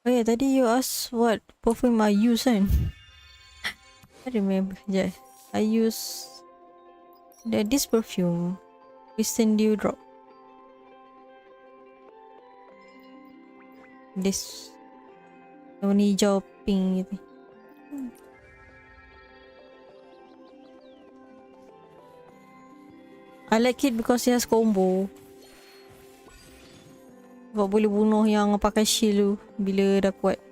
Oh yeah, tadi you asked what perfume I use kan? I remember. Yeah, I use this perfume, Kristen Dewdrop. This warna hijau pink gitu. I like it because it has combo. Sebab boleh bunuh yang pakai shield tu bila dah kuat.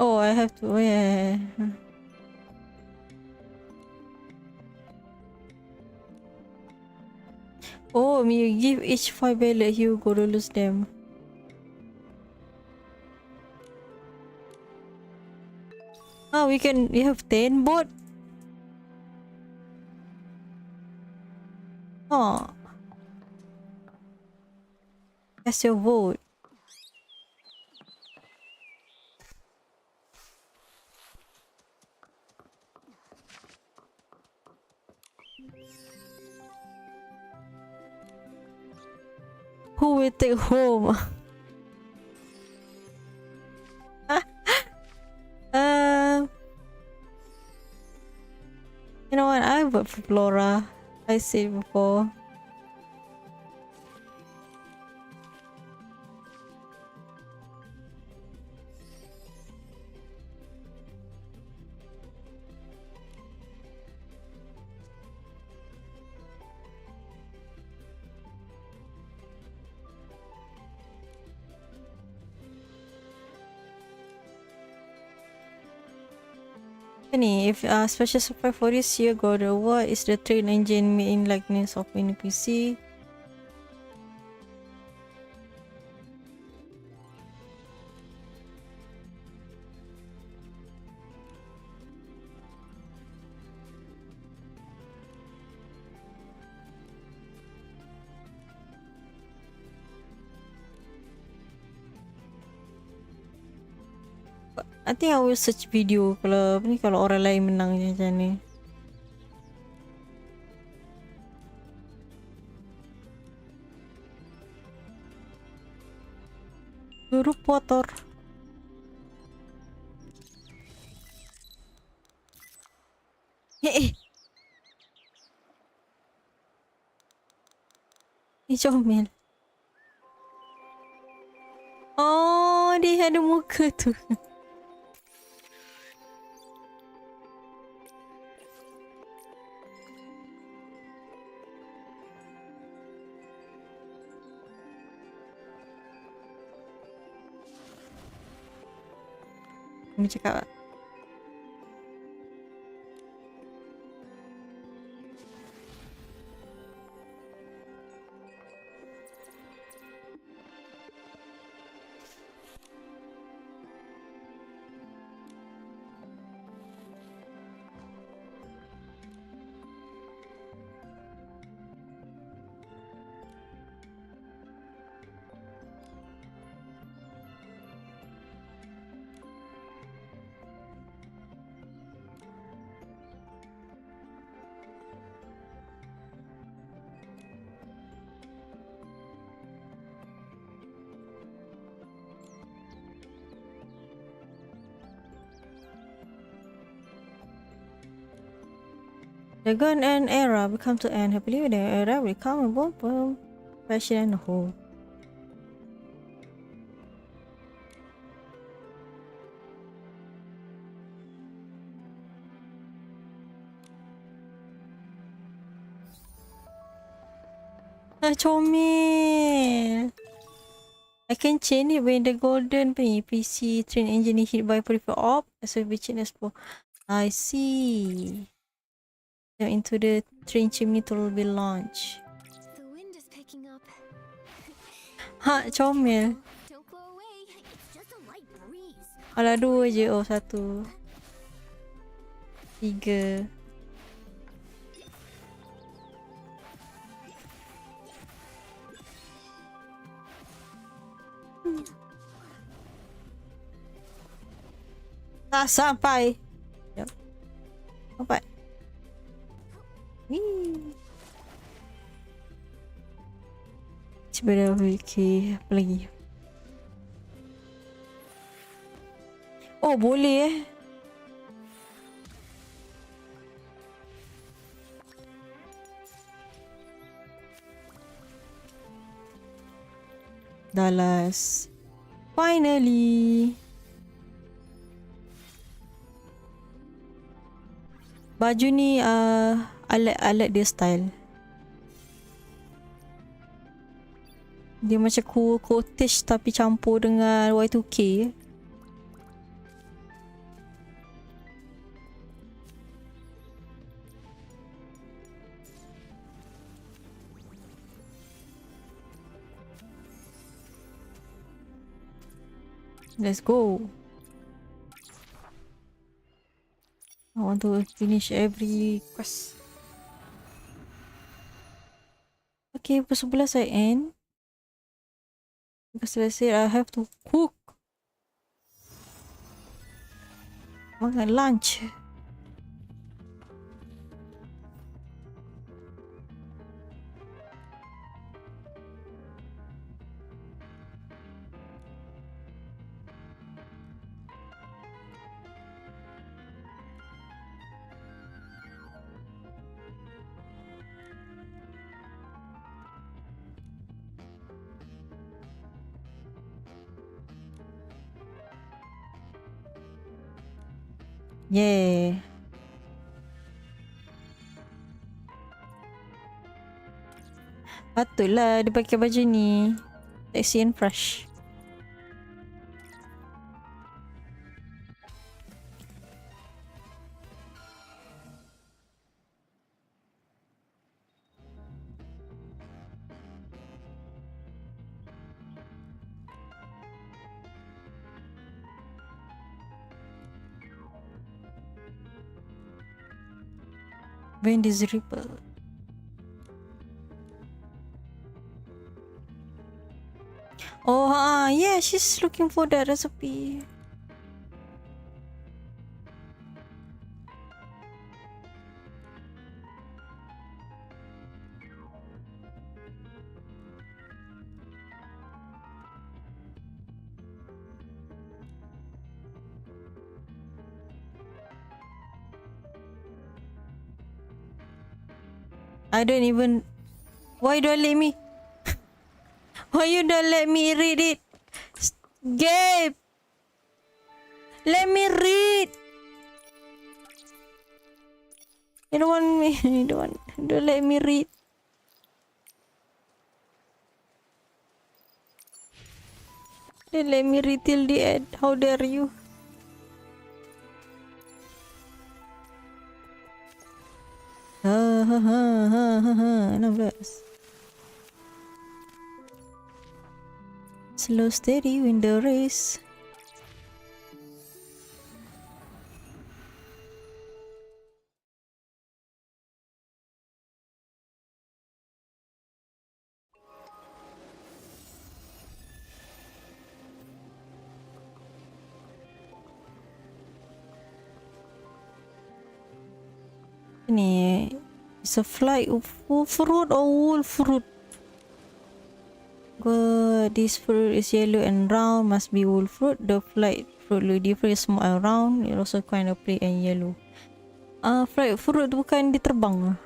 Oh, I have to. Oh, yeah. Oh, you give each 5 ballot, you go to lose them. Oh, we have 10 bot. Oh. That's your vote. Who will take home? You know what? I vote for Flora. I said before. Funny, if special surprise for this year, got the what is the train engine made in likeness of mini PC? I think I will search video kalau orang lain menang macam ni. Guru Potter. Ni comel. Oh, dia ada muka tu. Kami cakap the gun and era will come to end happily. The era will come and boom, passion and hope. Comel. I can change it when the golden PC train engine is hit by peripheral op as well be changed as for. I see. Jump into the train chimney to be launched. The wind is picking up. Ha, comel. Don't blow away. It's just a light breeze. Alah, 2 je. Oh, 1 3 Tak sampai. Jap. Sampai. Cuba dah fikir apa lagi. Oh, boleh Dallas. Finally. Baju ni alat dia style. Dia macam cottage tapi campur dengan Y2K. Let's go. I want to finish every quest. Okay, pukul 11 I end. Because let's say I have to cook. Makan lunch. Yeah. Patutlah dia pakai baju ni. Sexy and fresh. When this ripple. Oh, yeah, she's looking for that recipe. I don't even. Why don't let me? Why you don't let me read it? Gabe! Let me read! You don't want me. You don't let me read. Don't let me read till the end. How dare you? Ha ha ha ha ha ha. 16. Slow steady win the race. Ni, it's a flight of fruit or wool fruit. This fruit is yellow and round, must be wool fruit. The flight fruit look different, small and round. It also kind of pretty and yellow. Flight fruit tu bukan dia terbang.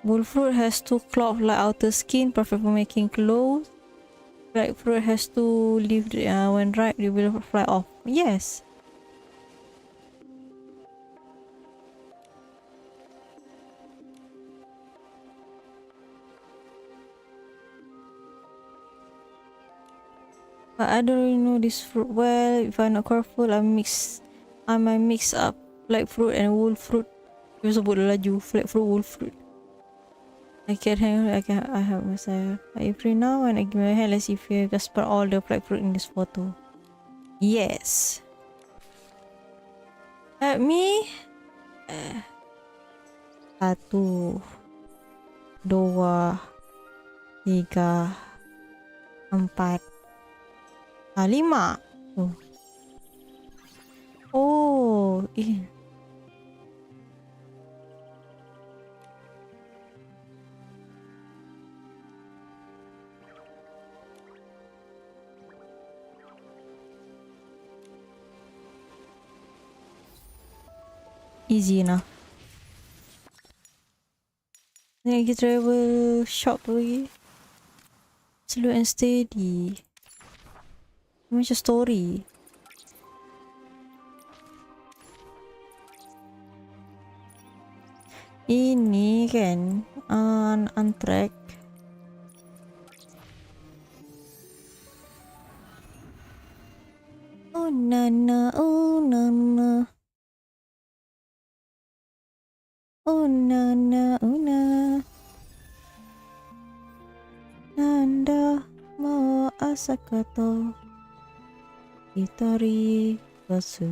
Wool fruit has two cloth like outer skin, perfect for making clothes. Flight fruit has to leave when ripe, they will fly off. Yes. But I don't really know this fruit well. If I'm not careful, I might mix up flight fruit and wool fruit. You sebut laju flight fruit, wool fruit. I have myself. Are you free now? And I give my hand. Let's see if you can spot all the flight fruit in this photo. Yes. Help me. 1, 2, 3, 4. 5. Oh. Easy enough. Then kita travel shop lagi. Slow and steady. Macam story. Ini kan untrack. Oh nana, oh nana. Oh nana, oh nana. Nanda. asakato Itori Basu.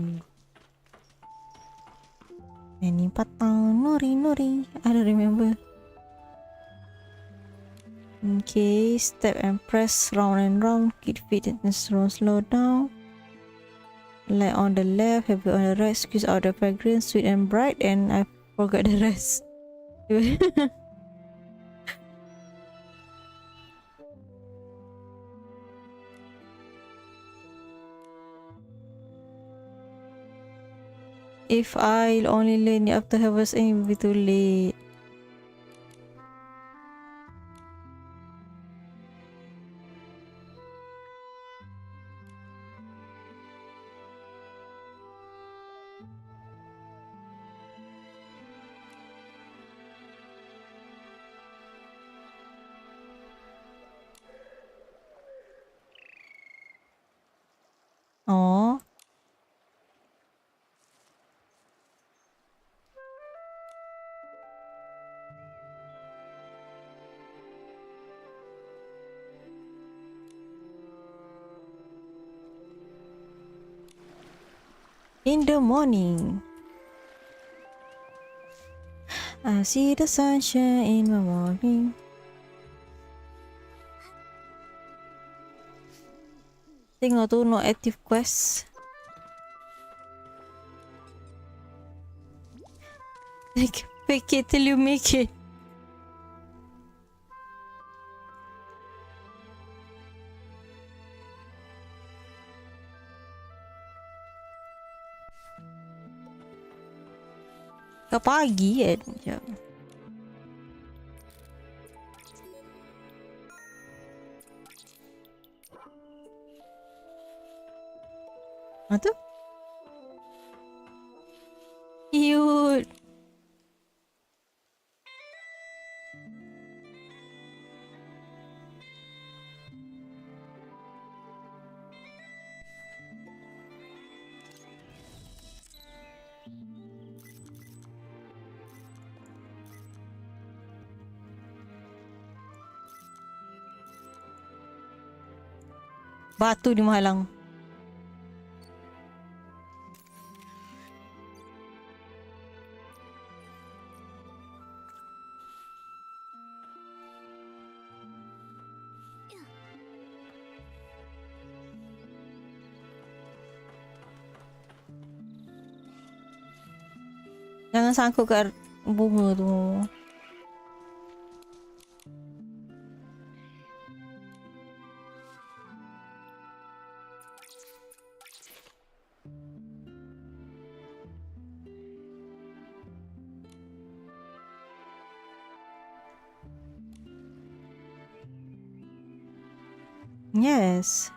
Any patang nori. I don't remember. Okay, step and press round and round. Keep feet and slow down. Light on the left, heavy on the right. Squeeze out the fragrance, sweet and bright. And I forgot the rest. If I'll only learn it after harvest, it will be too late. Oh. In the morning, I see the sunshine in my morning. Tengok tu no active quest. Like, fake it till you make it. Kau pagi kan? Sekejap. Apa tu? Cute. Batu di menghalang. Jangan sangkut kat bunga tu. Yes.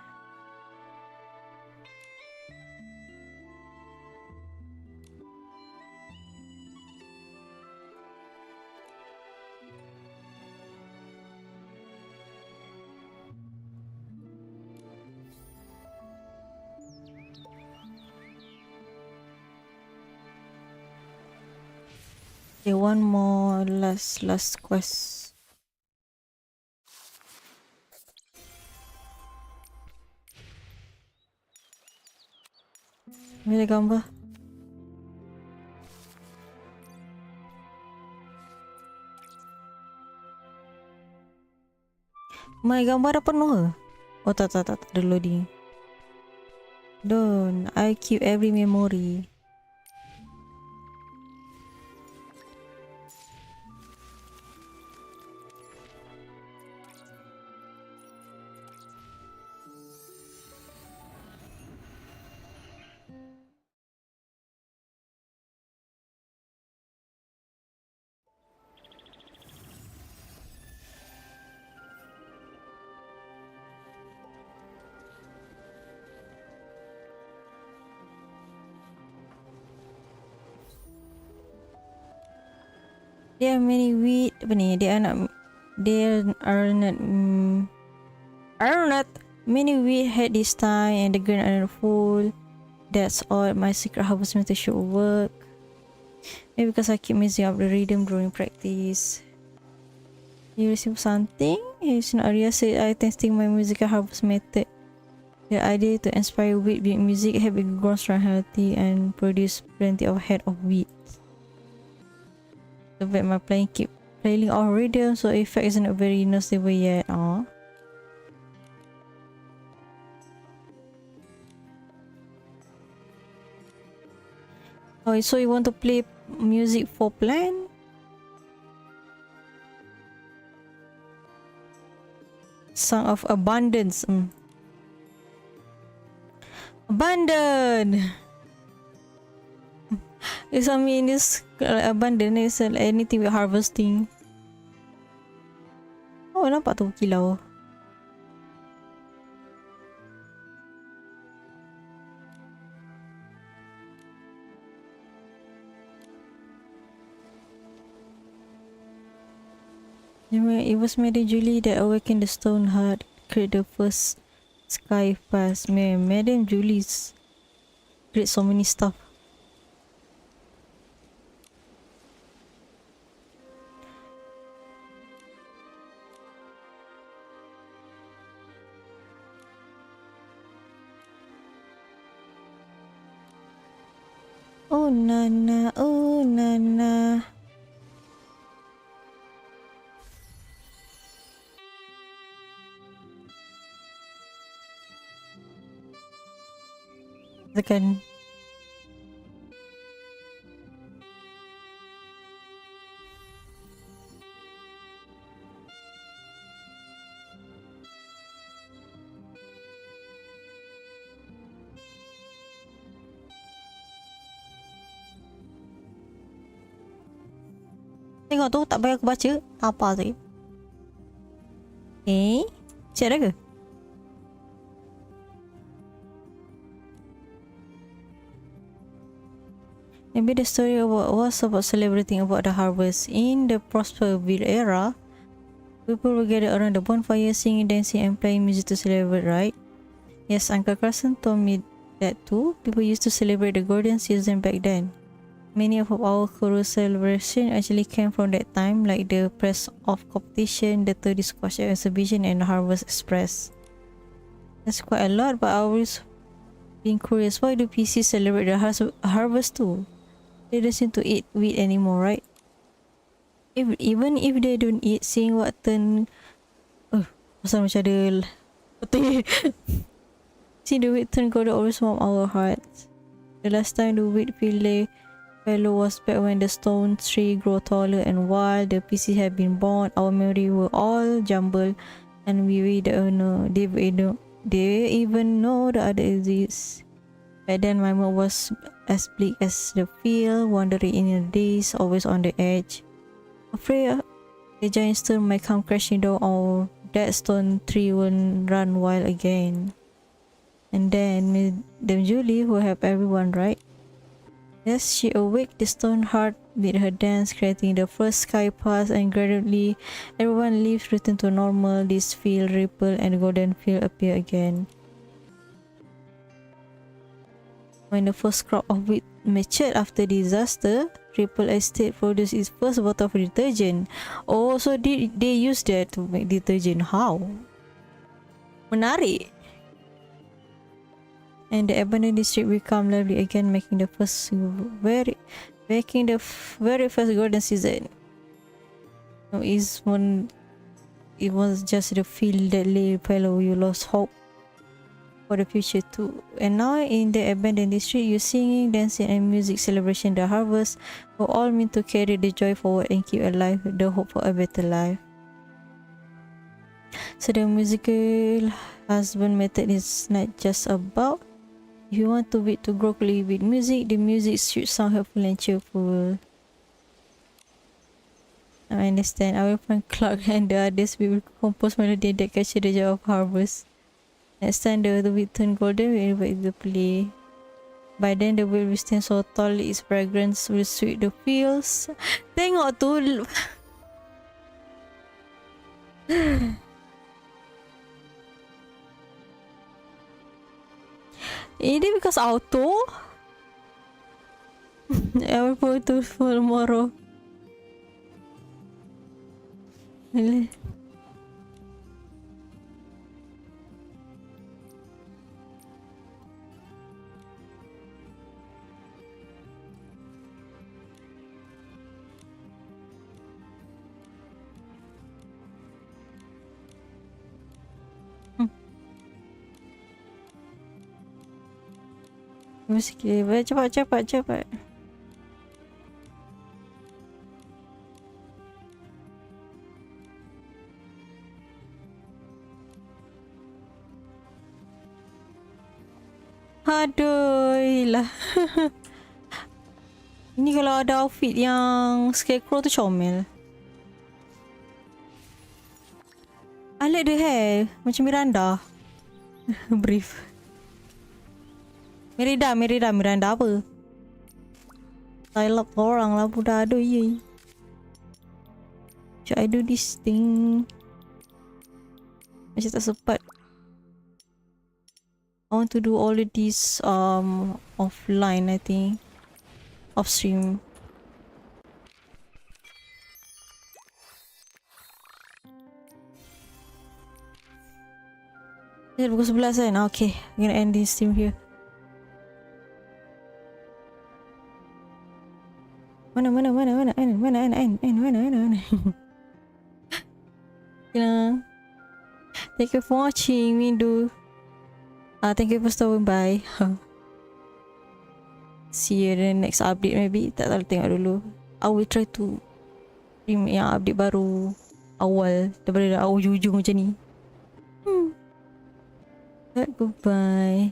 Okay, one more last quest. Bila gambar? My gambar dah penuh ke? Oh tak ada loading. Don't, I keep every memory. There are many wheat. Apa ni? There are not many wheat had this time, and the grain are full. That's all. My secret harvest method should work. Maybe because I keep messing up the rhythm during practice. You receive something? It's not Arya said I testing my musical harvest method. The idea to inspire wheat with music have been grown strong, healthy, and produce plenty of head of wheat. So but my playing keep playing off rhythm, so effect is not very noticeable yet. Oh. Oh, so you want to play music for plant? Song of abundance. Abundant. It's I mean this abundant is anything with harvesting. Oh, nampak tu kilau. It was Madam Julie that awakened the stone heart, create the first sky pass. Man, Madam Julie's create so many stuff. Oh Nana, oh Nana. Tekan. Tengok tu, tak payah aku baca. Apa tu? Cik ada ke? Maybe the story was about celebrating about the harvest. In the Prosperville era, people would gather around the bonfire, singing, dancing, and playing music to celebrate, right? Yes, Uncle Carson told me that too. People used to celebrate the golden season back then. Many of our chorus celebrations actually came from that time, like the press of competition, the 30 squash exhibition, and the Harvest Express. That's quite a lot, but I always been curious, why do PC celebrate the harvest too? They don't seem to eat wheat anymore, right? Even if they don't eat, seeing what turn... pasal macam ada... putih. See the wheat turn golden always warm our hearts. The last time the wheat fellow was back when the stone tree grew taller, and while the PC had been born, our memory were all jumbled, and we don't know, they even know the other exists. Back then, my mom was as bleak as the field, wandering in the days, always on the edge. Afraid the giant storm might come crashing down, or that stone tree will run wild again. And then, Madam Julie will help everyone, right? Yes, she awaked the stone heart with her dance, creating the first sky pass, and gradually everyone's lives returned to normal. This field ripple and golden field appear again. When the first crop of wheat matured after disaster, Ripple Estate produced its first bottle of detergent. Oh, so they use that to make detergent. How? Menarik. And the abandoned district become lovely again, making the very first golden season. No, it was just the field that lay fellow. You lost hope for the future too. And now in the abandoned district, you singing, dancing, and music celebration the harvest will all mean to carry the joy forward and keep alive the hope for a better life. So the musical husband method is not just about if you want to wheat to grow quickly with music, the music should sound helpful and cheerful. I understand. I will find Clark and the others. We will compose melody that capture the joy of harvest. Next time the wheat turn golden, we invite you to play. By then the wheat will stand so tall, its fragrance will sweep the fields. Tengok tu. Ini because auto. I will put it for tomorrow. Alah. Mesti cepat. Aduh lah. Ini kalau ada outfit yang scarecrow tu comel. I like the hair. Macam Miranda. Brief. Miranda apa? Style up orang lah budak. Aduh ye. Should I do this thing? Macam tak sempat. I want to do all of these offline, I think. Off stream. Pukul 11 kan? Okay, I'm gonna end this stream here. Mana. Thank you for watching, Windu. Thank you for stopping by. See you in the next update maybe. Tak tahu, tengok dulu. I will try to stream yang update baru awal daripada ujung macam ni. Goodbye.